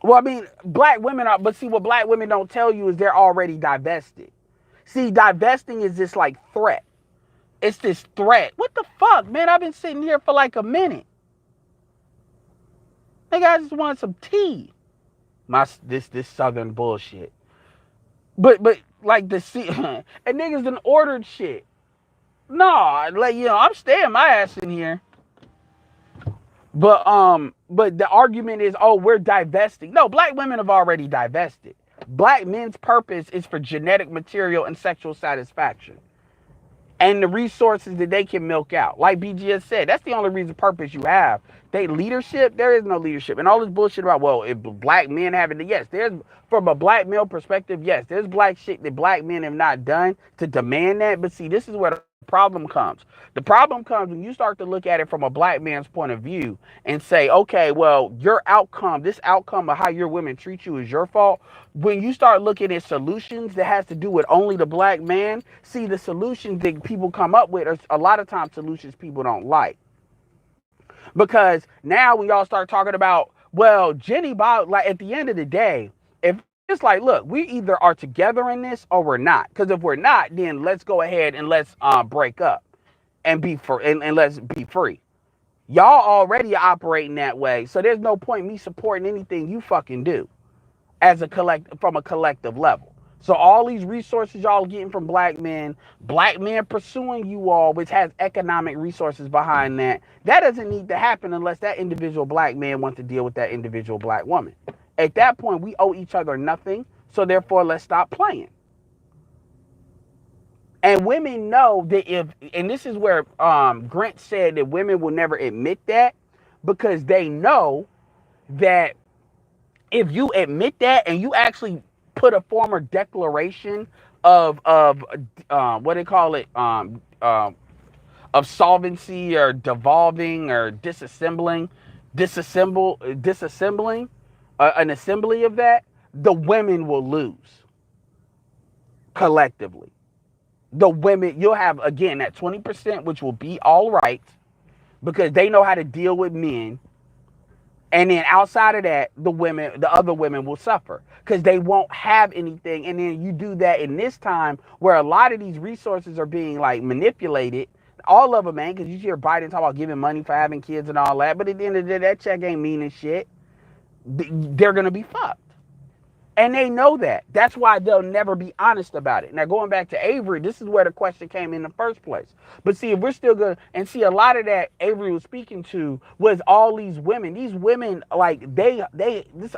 Well, I mean, black women are, but see, what black women don't tell you is they're already divested. See, divesting is this like threat. It's this threat. What the fuck, man? I've been sitting here for like a minute. Nigga, I just want some tea. This southern bullshit. But like the and niggas done ordered shit. No, like I'm staying my ass in here. But the argument is, oh, we're divesting. No, black women have already divested. Black men's purpose is for genetic material and sexual satisfaction. And the resources that they can milk out. Like BGS said, that's the only reason purpose you have. Leadership, there is no leadership. And all this bullshit about, well, if black men have it, yes, there's, from a black male perspective, yes, there's black shit that black men have not done to demand that. But see, this is where the problem comes. The problem comes when you start to look at it from a black man's point of view and say, okay, well, your outcome, this outcome of how your women treat you is your fault. When you start looking at solutions that has to do with only the black man, see, the solutions that people come up with are a lot of times solutions people don't like. Because now when y'all start talking about, well, Jenny Bob, like at the end of the day, if it's like, look, we either are together in this or we're not. Because if we're not, then let's go ahead and let's break up. and be for and let's be free. Y'all already operating that way, so there's no point me supporting anything you fucking do as a from a collective level. So all these resources y'all getting from black men pursuing you all, which has economic resources behind that, that doesn't need to happen unless that individual black man wants to deal with that individual black woman. At that point, we owe each other nothing, so therefore let's stop playing. And women know that and this is where Grant said that women will never admit that, because they know that if you admit that and you actually put a former declaration of what they call it, of solvency or devolving or disassembling an assembly of that, the women will lose collectively. The women, you'll have again that 20%, which will be all right because they know how to deal with men. And then outside of that, the other women will suffer because they won't have anything. And then you do that in this time where a lot of these resources are being like manipulated. All of them, man, because you hear Biden talk about giving money for having kids and all that. But at the end of the day, that check ain't meaning shit. They're going to be fucked. And they know that. That's why they'll never be honest about it. Now, going back to Avery, this is where the question came in the first place. But see, if we're still good, and see, a lot of that Avery was speaking to was all these women. These women, like, this,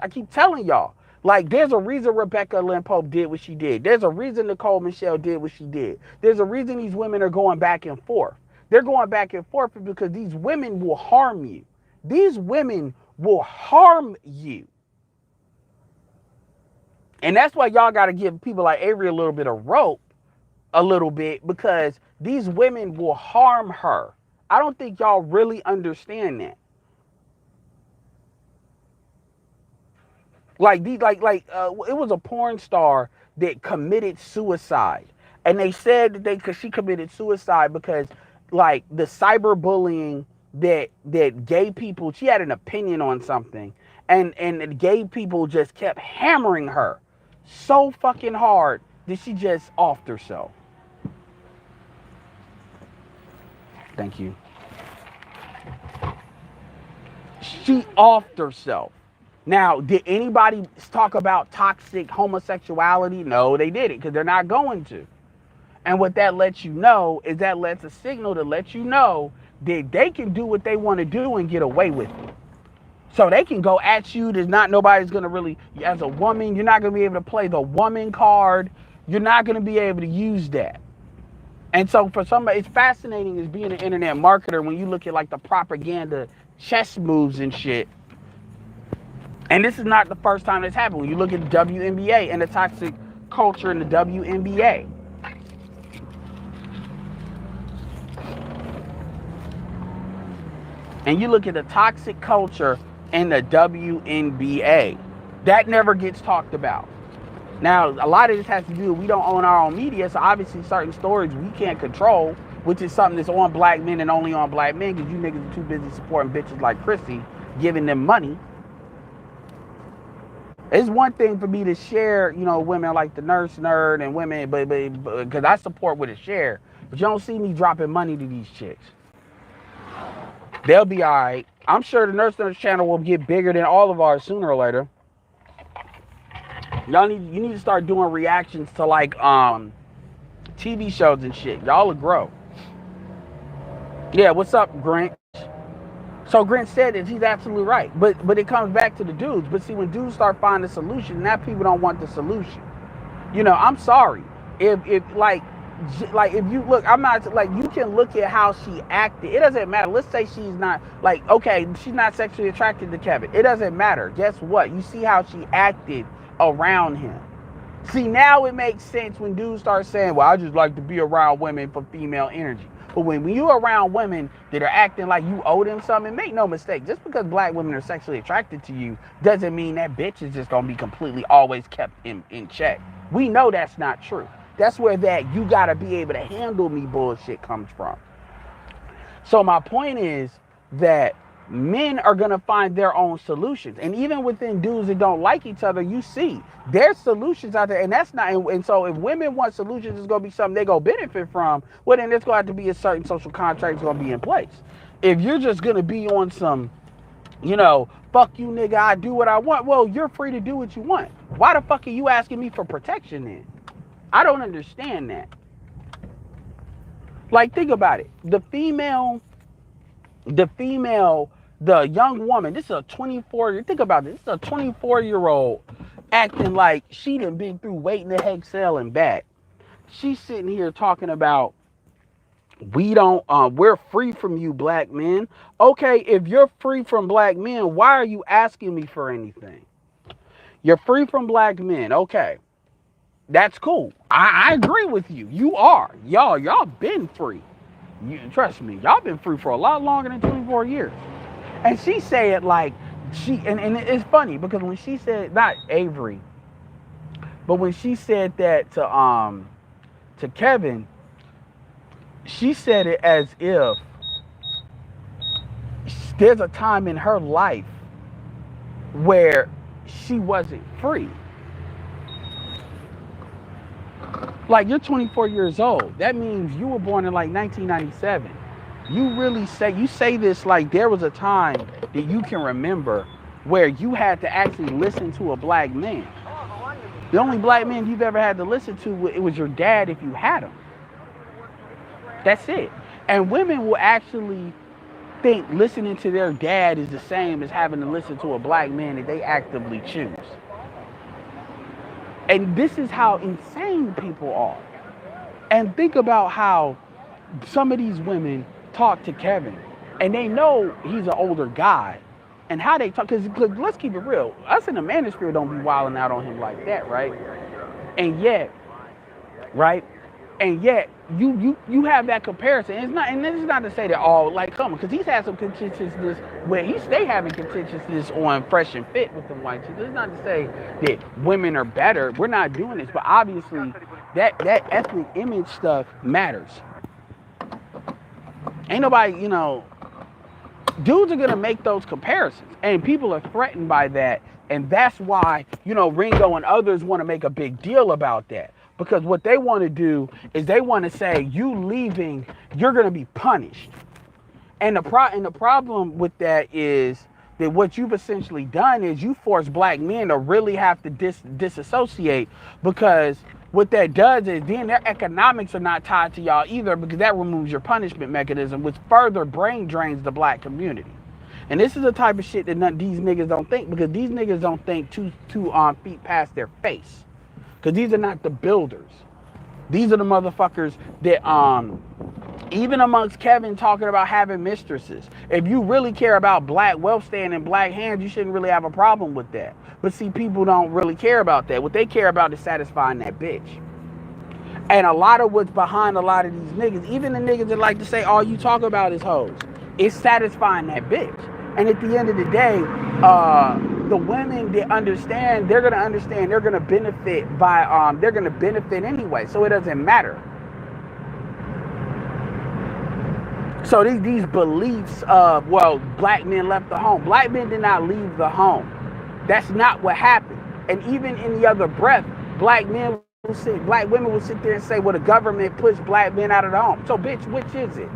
I keep telling y'all, like, there's a reason Rebecca Lynn Pope did what she did. There's a reason Nicole Michelle did what she did. There's a reason these women are going back and forth. They're going back and forth because these women will harm you. These women will harm you. And that's why y'all got to give people like Avery a little bit of rope, a little bit, because these women will harm her. I don't think y'all really understand that. It was a porn star that committed suicide, and they said that because she committed suicide because, like, the cyberbullying that gay people, she had an opinion on something, and the gay people just kept hammering her so fucking hard that she just offed herself. Thank you. She offed herself. Now, did anybody talk about toxic homosexuality? No, they didn't, because they're not going to. And what that lets you know is that lets a signal to let you know that they can do what they want to do and get away with it. So they can go at you. Nobody's going to really, as a woman, you're not going to be able to play the woman card. You're not going to be able to use that. And so for somebody, it's fascinating as being an internet marketer when you look at like the propaganda chess moves and shit. And this is not the first time this happened. When you look at the WNBA and the toxic culture in the WNBA. And you look at the toxic culture in the WNBA. That never gets talked about. Now, a lot of this has to do with we don't own our own media, so obviously certain stories we can't control, which is something that's on black men and only on black men because you niggas are too busy supporting bitches like Chrissy, giving them money. It's one thing for me to share, women like the Nurse Nerd and women, but because I support with a share, but you don't see me dropping money to these chicks. They'll be all right. I'm sure the Nurse Nerd channel will get bigger than all of ours sooner or later. You need to start doing reactions to like TV shows and shit. Y'all will grow. Yeah, what's up, Grant? So Grant said that he's absolutely right. But it comes back to the dudes. But see, when dudes start finding a solution, now people don't want the solution. I'm sorry. If you look, I'm not like, you can look at how she acted. It doesn't matter. Let's say she's not like, okay, she's not sexually attracted to Kevin. It doesn't matter. Guess what? You see how she acted around him. See, now it makes sense when dudes start saying, well, I just like to be around women for female energy. But when you're around women that are acting like you owe them something, make no mistake, just because black women are sexually attracted to you doesn't mean that bitch is just gonna be completely always kept in check. We know that's not true. That's where that you gotta be able to handle me bullshit comes from. So my point is that Men are gonna find their own solutions, and even within dudes that don't like each other, you see there's solutions out there, and that's not. And so, if women want solutions, it's gonna be something they gonna benefit from. Well, then there's gonna have to be a certain social contract that's gonna be in place. If you're just gonna be on some, fuck you, nigga, I do what I want. Well, you're free to do what you want. Why the fuck are you asking me for protection then? I don't understand that. Like, think about it. The young woman, this is a 24, think about this, this is a 24-year-old acting like she done been through waiting to exhale and back. She's sitting here talking about, we're free from you black men. Okay, if you're free from black men, why are you asking me for anything? You're free from black men. Okay, that's cool. I agree with you. You are. Y'all been free. Trust me, y'all been free for a lot longer than 24 years. And she said like, and it's funny because when she said, not Avery, but when she said that to Kevin, she said it as if there's a time in her life where she wasn't free. Like, you're 24 years old. That means you were born in like 1997. You say this like there was a time that you can remember where you had to actually listen to a black man. The only black man you've ever had to listen to, it was your dad if you had him. That's it. And women will actually think listening to their dad is the same as having to listen to a black man that they actively choose. And this is how insane people are. And think about how some of these women talk to Kevin, and they know he's an older guy, and how they talk, because let's keep it real, us in the manosphere don't be wilding out on him like that, right? And yet, you have that comparison. It's not, and this is not to say that all like come, because he's had some contentiousness where he stay having contentiousness on Fresh and Fit with them white chicks. It's not to say that women are better. We're not doing this, but obviously that ethnic image stuff matters. Ain't nobody, dudes are gonna make those comparisons, and people are threatened by that, and that's why Ringo and others want to make a big deal about that. Because what they want to do is they want to say, you leaving, you're going to be punished. And the problem with that is that what you've essentially done is you force black men to really have to disassociate, because what that does is then their economics are not tied to y'all either, because that removes your punishment mechanism, which further brain drains the black community. And this is the type of shit that these niggas don't think, because these niggas don't think two feet past their face. Because these are not the builders. These are the motherfuckers that, even amongst Kevin talking about having mistresses, if you really care about black wealth staying in black hands, you shouldn't really have a problem with that. But see, people don't really care about that. What they care about is satisfying that bitch. And a lot of what's behind a lot of these niggas, even the niggas that like to say all you talk about is hoes, is satisfying that bitch. And at the end of the day, the women that understand, they're going to benefit by, they're going to benefit anyway. So it doesn't matter. So these beliefs of, well, black men left the home. Black men did not leave the home. That's not what happened. And even in the other breath, black women will sit there and say, well, the government pushed black men out of the home. So bitch, which is it?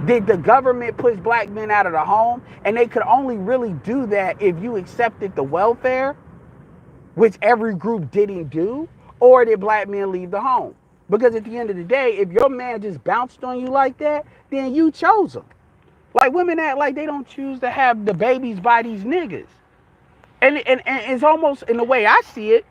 Did the government push black men out of the home? And they could only really do that if you accepted the welfare, which every group didn't do, or did black men leave the home? Because at the end of the day, if your man just bounced on you like that, then you chose him. Like, women act like they don't choose to have the babies by these niggas. And it's almost, in the way I see it,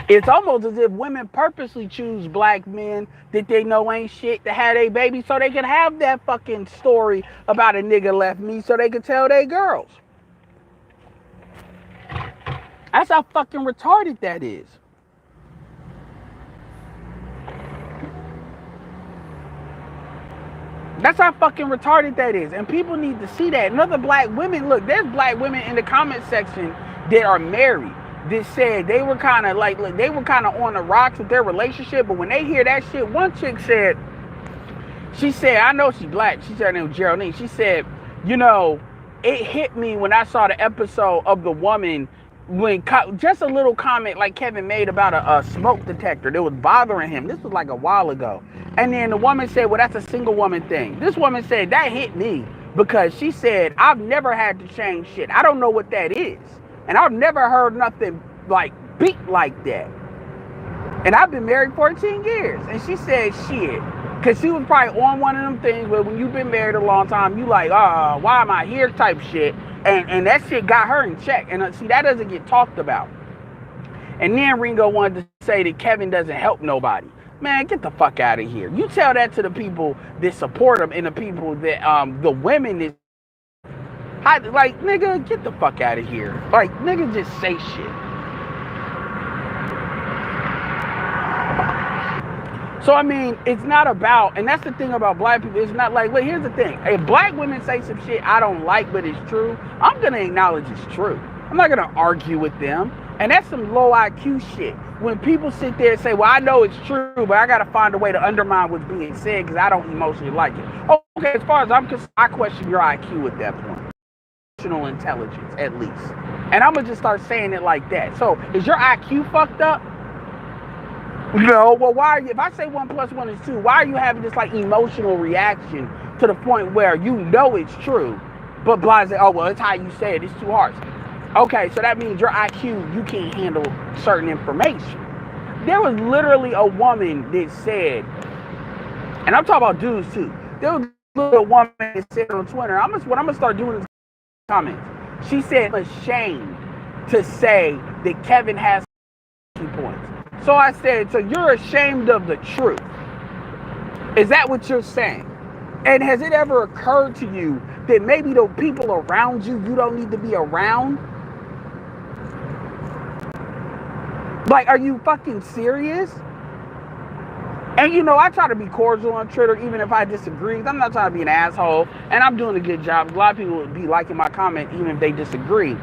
it's almost as if women purposely choose black men that they know ain't shit to have their babies, so they can have that fucking story about a nigga left me, so they can tell their girls. That's how fucking retarded that is. That's how fucking retarded that is. And people need to see that. And other black women, look, there's black women in the comment section that are married that said they were kind of on the rocks with their relationship, but when they hear that shit, one chick said, She said, I know she's black. She said her name was Geraldine. She said, you know, it hit me when I saw the episode of the woman when just a little comment like Kevin made about a smoke detector that was bothering him. This was like a while ago. And then the woman said, well, that's a single woman thing. This woman said, that hit me because she said, I've never had to change shit. I don't know what that is. And I've never heard nothing like beat like that. And I've been married 14 years. And she said, shit. Because she was probably on one of them things where when you've been married a long time, you like, why am I here type shit. And that shit got her in check. And see, that doesn't get talked about. And then Ringo wanted to say that Kevin doesn't help nobody. Man, get the fuck out of here. You tell that to the people that support him and the people that, the women that, like, nigga, get the fuck out of here. Like, nigga, just say shit. So, I mean, it's not about, and that's the thing about black people, it's not like, well, here's the thing. If black women say some shit I don't like, but it's true, I'm going to acknowledge it's true. I'm not going to argue with them. And that's some low IQ shit. When people sit there and say, well, I know it's true, but I got to find a way to undermine what's being said because I don't emotionally like it. Okay, as far as I'm concerned, I question your IQ at that point. Emotional intelligence, at least. And I'm going to just start saying it like that. So, is your IQ fucked up? No, well, why are you, if I say 1 + 1 is 2, why are you having this like emotional reaction to the point where you know it's true, but blind say, oh, well, it's how you say it, it's too harsh. Okay, so that means your IQ, you can't handle certain information. There was literally a woman that said, and I'm talking about dudes too, there was a woman that said on Twitter, what I'm going to start doing is comments. She said, I'm ashamed to say that Kevin has 2 points. So I said, so you're ashamed of the truth. Is that what you're saying? And has it ever occurred to you that maybe the people around you, you don't need to be around? Like, are you fucking serious? And you know, I try to be cordial on Twitter, even if I disagree. I'm not trying to be an asshole, and I'm doing a good job. A lot of people would be liking my comment, even if they disagree.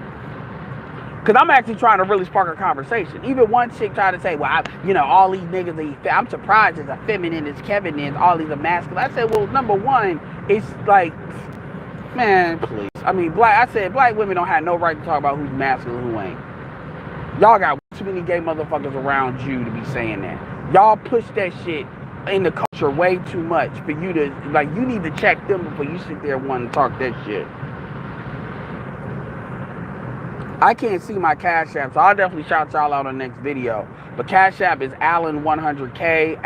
Because I'm actually trying to really spark a conversation. Even one chick tried to say, well, all these niggas, I'm surprised as feminine as Kevin is, all these are masculine. I said, well, number one, it's like, man, please. I mean, black women don't have no right to talk about who's masculine and who ain't. Y'all got too many gay motherfuckers around you to be saying that. Y'all push that shit in the culture way too much for you to, like, you need to check them before you sit there wanting to talk that shit. I can't see my Cash App, so I'll definitely shout y'all out on the next video. But Cash App is Allen100K,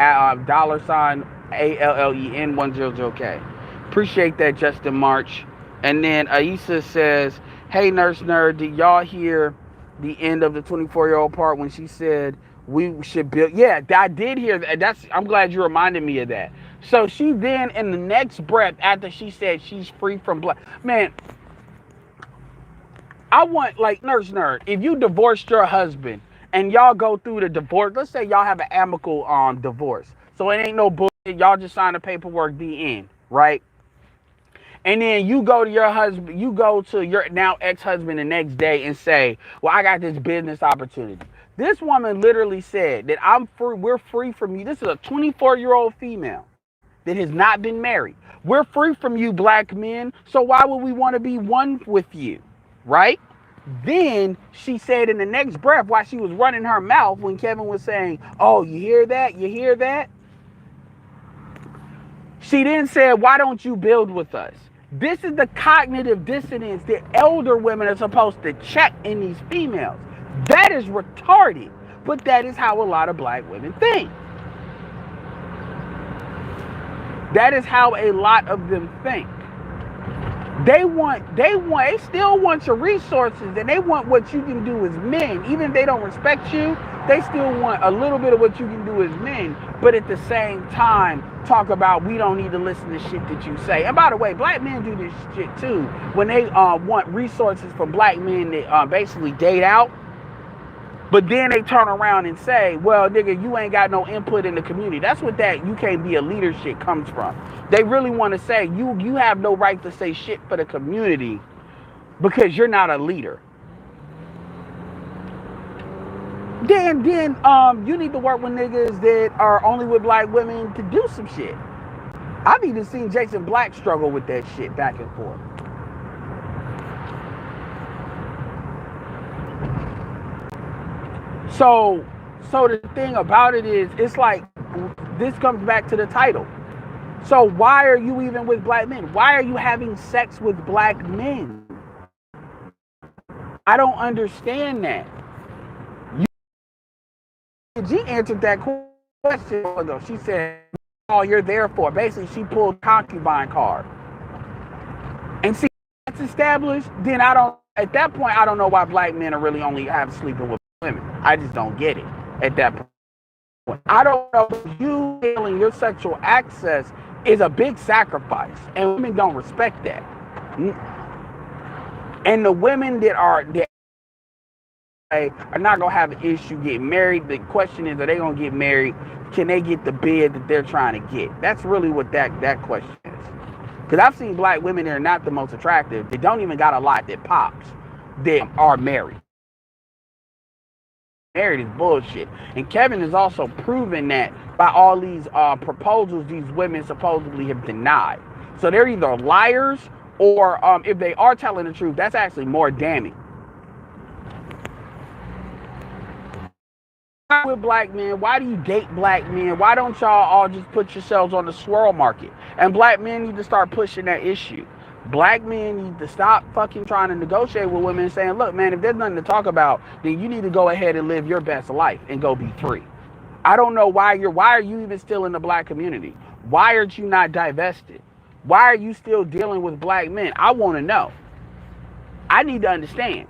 $ALLEN100K. Appreciate that, Justin March. And then Aisa says, hey, Nurse Nerd, did y'all hear the end of the 24-year-old part when she said we should build? Yeah, I did hear that. I'm glad you reminded me of that. So she then, in the next breath, after she said she's free from black, man, I want, like, Nurse Nerd, if you divorced your husband and y'all go through the divorce, let's say y'all have an amicable divorce. So it ain't no bullshit. Y'all just sign the paperwork, the end, right? And then you go to your husband, you go to your now ex-husband the next day and say, well, I got this business opportunity. This woman literally said that we're free from you. This is a 24-year-old female that has not been married. We're free from you, black men. So why would we want to be one with you? Right? Then she said in the next breath, while she was running her mouth when Kevin was saying, oh, you hear that? You hear that? She then said, why don't you build with us? This is the cognitive dissonance that elder women are supposed to check in these females. That is retarded, but that is how a lot of black women think. That is how a lot of them think. They still want your resources, and they want what you can do as men. Even if they don't respect you, they still want a little bit of what you can do as men, but at the same time, talk about we don't need to listen to shit that you say. And by the way, black men do this shit too. When they want resources from black men that basically date out, but then they turn around and say, well, nigga, you ain't got no input in the community. That's what that you can't be a leader shit comes from. They really want to say you have no right to say shit for the community because you're not a leader. Then you need to work with niggas that are only with black women to do some shit. I've even seen Jason Black struggle with that shit back and forth. So the thing about it is, it's like, this comes back to the title. So why are you even with black men? Why are you having sex with black men? I don't understand that. She answered that question ago. She said, all you're there for. Basically, she pulled concubine card. And see, that's established, then at that point, I don't know why black men are really only have sleeping with women. I just don't get it at that point. I don't know if you feeling your sexual access is a big sacrifice, and women don't respect that. And the women that are not gonna have an issue getting married. The question is, are they gonna get married? Can they get the bed that they're trying to get? That's really what that question is. Because I've seen black women that are not the most attractive. They don't even got a lot that pops. They are married. Married is bullshit. And Kevin has also proven that by all these proposals these women supposedly have denied. So they're either liars, or if they are telling the truth, that's actually more damning. With black men, why do you date black men? Why don't y'all all just put yourselves on the swirl market? And black men need to start pushing that issue. Black men need to stop fucking trying to negotiate with women and saying, look, man, if there's nothing to talk about, then you need to go ahead and live your best life and go be free. I don't know why are you even still in the black community? Why aren't you not divested? Why are you still dealing with black men? I want to know. I need to understand.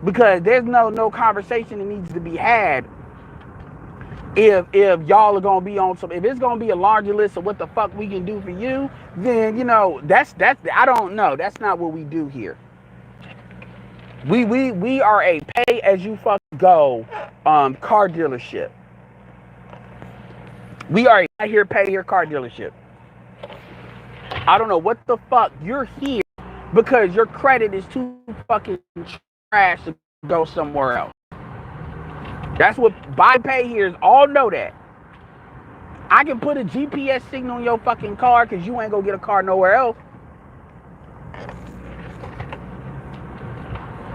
Because there's no conversation that needs to be had if y'all are gonna be on some, if it's gonna be a larger list of what the fuck we can do for you, then that's I don't know. That's not what we do here. We are a pay as you fuck go car dealership. We are a here pay here car dealership. I don't know what the fuck you're here because your credit is too fucking trash to go somewhere else. That's what buy pay here is. All know that. I can put a GPS signal on your fucking car because you ain't gonna get a car nowhere else.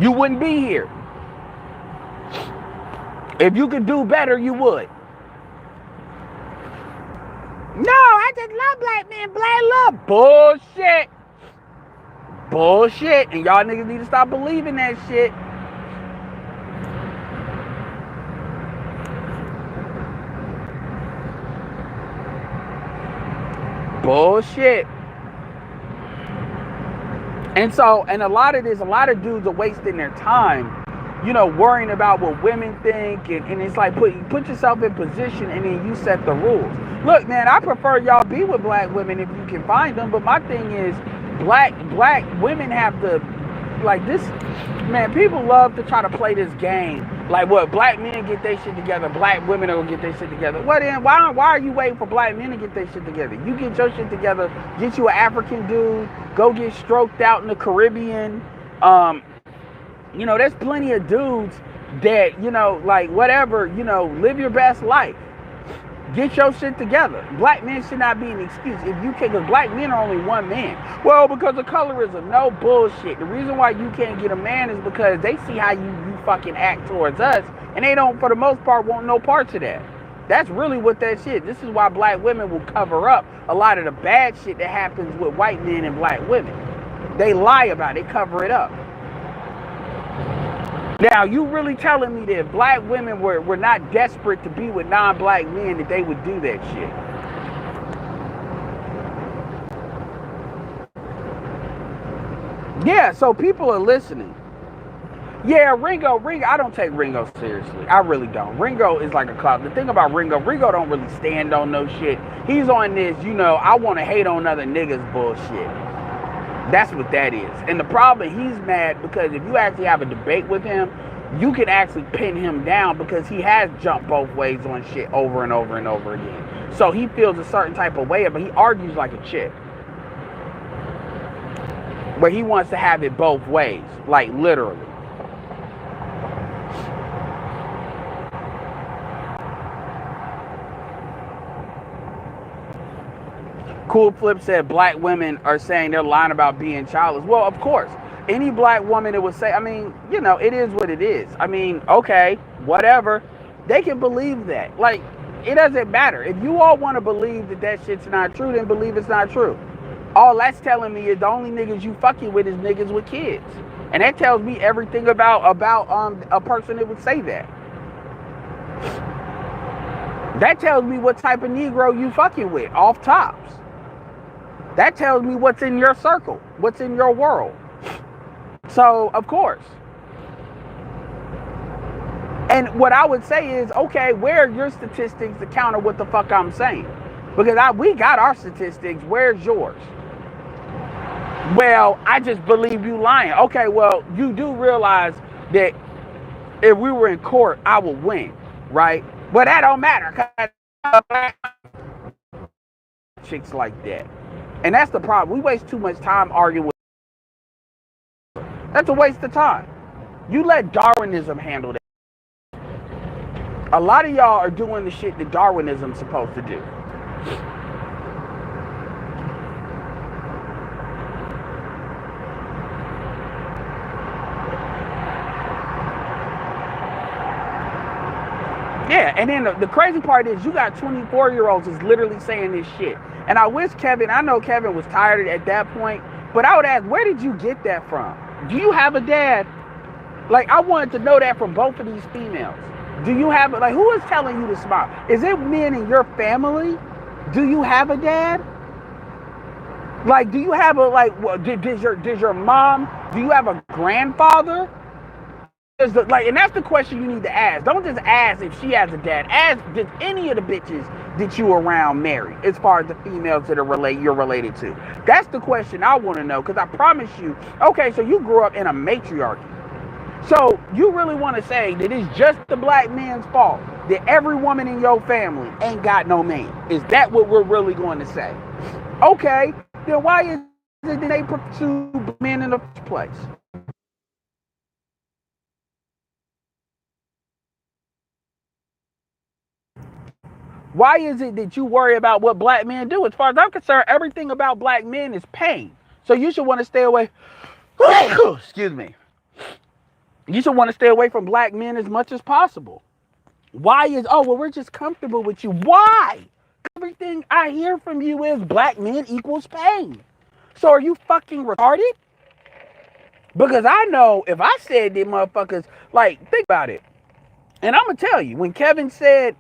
You wouldn't be here. If you could do better, you would. No, I just love black men. Black love. Bullshit. Bullshit. And y'all niggas need to stop believing that shit. Bullshit. And a lot of dudes are wasting their time, worrying about what women think, and it's like put yourself in position and then you set the rules. Look, man, I prefer y'all be with black women if you can find them, but my thing is black women have to, like this, man, people love to try to play this game. Like what, black men get their shit together, black women are gonna get their shit together. Well then, why are you waiting for black men to get their shit together? You get your shit together, get you an African dude, go get stroked out in the Caribbean. There's plenty of dudes that, like whatever, live your best life. Get your shit together. Black men should not be an excuse. If you can, because black men are only one man. Well, because of colorism. No bullshit. The reason why you can't get a man is because they see how you fucking act towards us, and they don't, for the most part, want no parts of that. That's really what that shit. This is why black women will cover up a lot of the bad shit that happens with white men and black women. They lie about it. They cover it up. Now, you really telling me that if black women were not desperate to be with non-black men, that they would do that shit? Yeah, so people are listening. Yeah, Ringo, I don't take Ringo seriously. I really don't. Ringo is like a clown. The thing about Ringo don't really stand on no shit. He's on this, I want to hate on other niggas bullshit. That's what that is. And the problem, he's mad because if you actually have a debate with him, you can actually pin him down because he has jumped both ways on shit over and over and over again. So he feels a certain type of way, but he argues like a chick. Where he wants to have it both ways, like literally. Cool Flip said black women are saying they're lying about being childless. Well, of course. Any black woman that would say, I mean, you know, it is what it is. I mean, okay, whatever. They can believe that. Like, it doesn't matter. If you all want to believe that that shit's not true, then believe it's not true. All that's telling me is the only niggas you fucking with is niggas with kids. And that tells me everything about a person that would say that. That tells me what type of Negro you fucking with, off tops. That tells me what's in your circle, what's in your world. So, of course. And what I would say is, okay, where are your statistics to counter what the fuck I'm saying? Because we got our statistics, where's yours? Well, I just believe you lying. Okay, well, you do realize that if we were in court, I would win, right? But that don't matter, because chicks like that. And that's the problem. We waste too much time arguing with. That's a waste of time. You let Darwinism handle that. A lot of y'all are doing the shit that Darwinism's supposed to do. Yeah, and then the crazy part is you got 24-year-olds is literally saying this shit. And I wish Kevin, I know Kevin was tired at that point, but I would ask, where did you get that from? Do you have a dad? Like, I wanted to know that from both of these females. Do you have, like, who is telling you to smile? Is it men in your family? Do you have a dad? Like, do you have a, like, does your mom, do you have a grandfather? Like, and that's the question you need to ask. Don't just ask if she has a dad. Ask, did any of the bitches that you around marry, as far as the females that are you're related to? That's the question I want to know, because I promise you, okay, so you grew up in a matriarchy. So you really want to say that it's just the black man's fault that every woman in your family ain't got no man? Is that what we're really going to say? Okay, then why is it that they pursue men in the first place? Why is it that you worry about what black men do? As far as I'm concerned, everything about black men is pain. So you should want to stay away. Excuse me. You should want to stay away from black men as much as possible. Why is, oh, well, we're just comfortable with you. Why? Everything I hear from you is black men equals pain. So are you fucking retarded? Because I know if I said that motherfuckers, like, think about it. And I'm going to tell you, when Kevin said,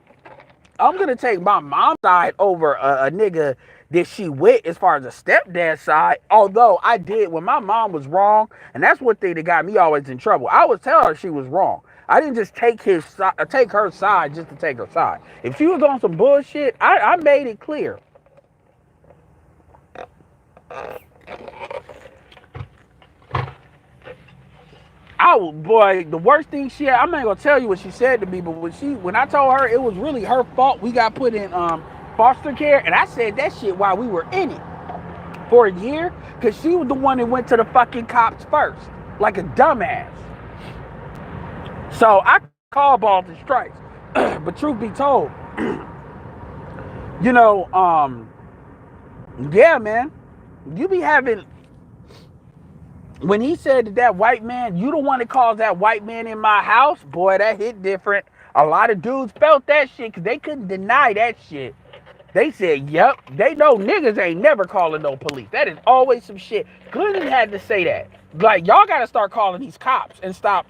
I'm going to take my mom's side over a nigga that she with as far as a stepdad side. Although I did, when my mom was wrong, and that's one thing that got me always in trouble. I would tell her she was wrong. I didn't just take her side just to take her side. If she was on some bullshit, I made it clear. Oh boy, the worst thing she had, I'm not gonna tell you what she said to me, but when I told her it was really her fault we got put in foster care, and I said that shit while we were in it for a year, because she was the one that went to the fucking cops first, like a dumbass. So I call balls and strikes. But truth be told, you know, yeah, man, you be having. When he said that white man, you the one that calls that white man in my house, boy, that hit different. A lot of dudes felt that shit because they couldn't deny that shit. They said, yep, they know niggas ain't never calling no police. That is always some shit. Clinton had to say that. Like, y'all got to start calling these cops and stop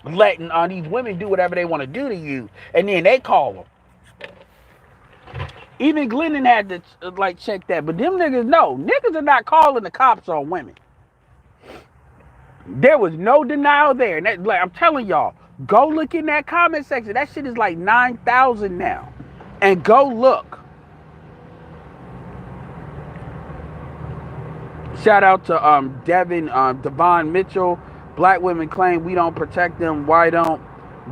letting these women do whatever they want to do to you. And then they call them. Even Glennon had to, like, check that. But them niggas, no. Niggas are not calling the cops on women. There was no denial there. And that, like, I'm telling y'all, go look in that comment section. That shit is like 9,000 now. And go look. Shout out to Devon Mitchell. Black women claim we don't protect them. Why don't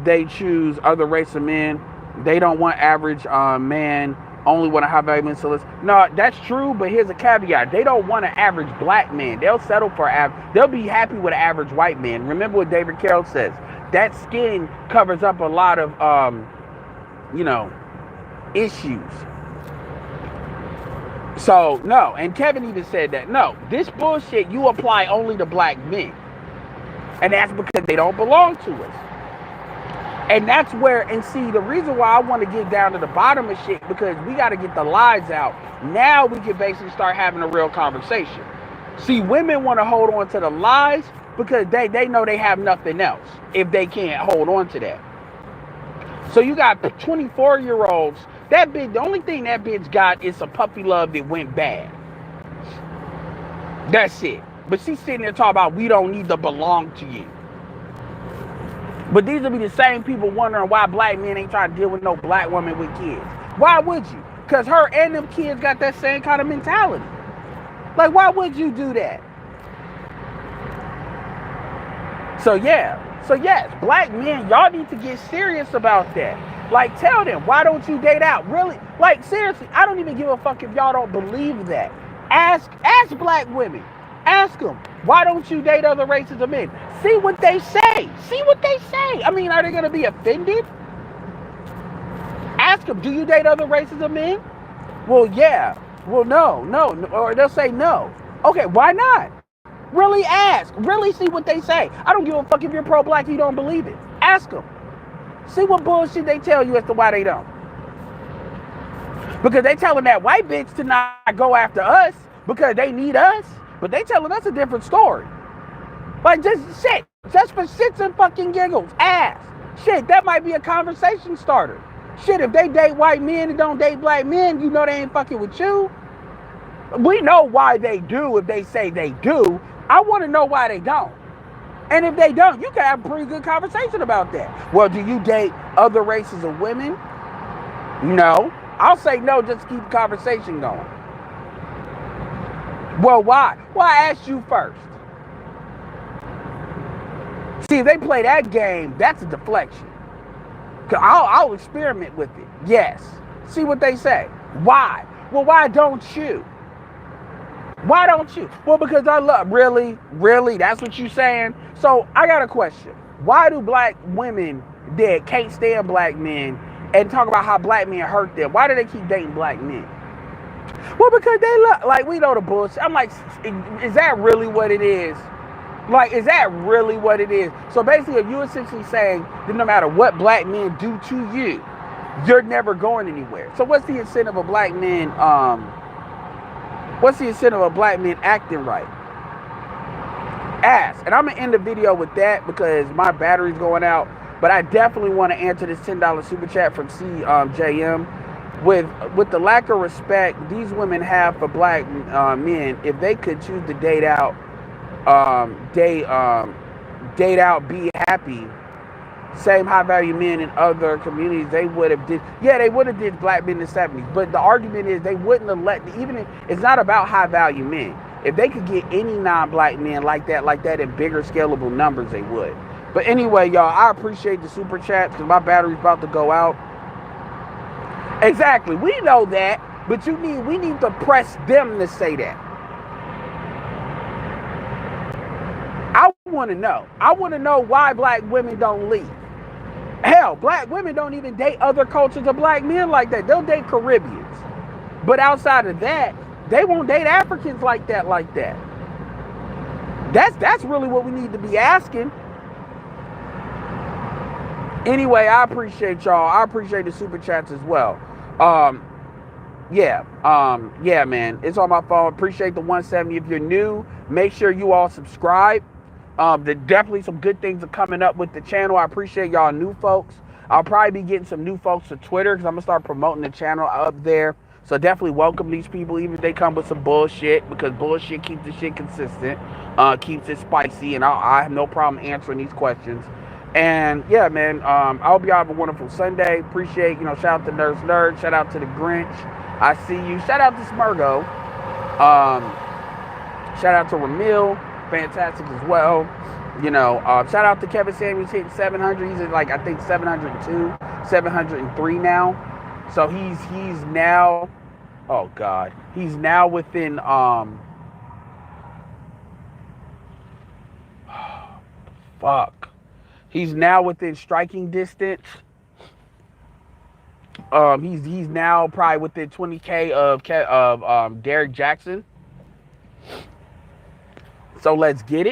they choose other race of men? They don't want average man. Only want a high value mental. No, that's true, but here's a caveat. They don't want an average black man. They'll settle for they'll be happy with an average white man. Remember what David Carroll says. That skin covers up a lot of you know, issues. So no, and Kevin even said that no, this bullshit you apply only to black men, and that's because they don't belong to us. And that's where, and see, the reason why I want to get down to the bottom of shit, because we got to get the lies out. Now we can basically start having a real conversation. See, women want to hold on to the lies because they know they have nothing else if they can't hold on to that. So you got 24-year-olds. That bitch, the only thing that bitch got is some puppy love that went bad. That's it. But she's sitting there talking about we don't need to belong to you. But these will be the same people wondering why black men ain't trying to deal with no black woman with kids. Why would you? Because her and them kids got that same kind of mentality. Like, why would you do that? So yes, black men, y'all need to get serious about that. Like, tell them, why don't you date out? Really? Like, seriously, I don't even give a fuck if y'all don't believe that. Ask black women. Ask them, why don't you date other races of men? See what they say. See what they say. I mean, are they going to be offended? Ask them, do you date other races of men? Well, yeah. Well, no. Or they'll say no. Okay, why not? Really ask. Really see what they say. I don't give a fuck if you're pro-black and you don't believe it. Ask them. See what bullshit they tell you as to why they don't. Because they telling that white bitch to not go after us because they need us. But they telling us a different story. Like, just shit. Just for shits and fucking giggles. Ask. Shit, that might be a conversation starter. Shit, if they date white men and don't date black men, you know they ain't fucking with you. We know why they do if they say they do. I want to know why they don't. And if they don't, you can have a pretty good conversation about that. Well, do you date other races of women? No. I'll say no, just keep the conversation going. Well, why? Well, I asked you first. See, if they play that game, that's a deflection. Cause I'll experiment with it. Yes. See what they say. Why? Well, why don't you? Why don't you? Well, because I love. Really? That's what you saying? So I got a question. Why do black women that can't stand black men and talk about how black men hurt them? Why do they keep dating black men? Well, because they look like, we know the bullshit. I'm like, is that really what it is? Like, is that really what it is? So basically, if you're essentially saying that no matter what black men do to you, you're never going anywhere. So what's the incentive of black men? What's the incentive of black men acting right? Ask. And I'm gonna end the video with that because my battery's going out. But I definitely want to answer this $10 super chat from CJM. With the lack of respect these women have for black men, if they could choose to date out, be happy, same high value men in other communities, they would have did. Yeah, they would have did black men in the 70s. But the argument is they wouldn't have let. It's not about high value men. If they could get any non-black men like that in bigger scalable numbers, they would. But anyway, y'all, I appreciate the super chat because my battery's about to go out. Exactly, we know that, but we need to press them to say that. I want to know. I want to know why black women don't leave. Hell, black women don't even date other cultures of black men like that. They'll date Caribbeans. But outside of that, they won't date Africans like that. That's really what we need to be asking. Anyway, I appreciate y'all. I appreciate the super chats as well. Yeah, man. It's on my phone. Appreciate the 170. If you're new, make sure you all subscribe. There's definitely some good things are coming up with the channel. I appreciate y'all new folks. I'll probably be getting some new folks to Twitter because I'm going to start promoting the channel up there. So definitely welcome these people, even if they come with some bullshit, because bullshit keeps the shit consistent, keeps it spicy, and I have no problem answering these questions. And yeah, man, I hope y'all have a wonderful Sunday. Appreciate, shout out to Nurse Nerd, shout out to the Grinch. I see you. Shout out to Smurgo. Shout out to Ramil, fantastic as well. Shout out to Kevin Samuels hitting 700. He's at I think 702, 703 now. So he's now, oh God, he's now within fuck. He's now within striking distance He's now probably within 20K of Derek Jackson. So let's get it.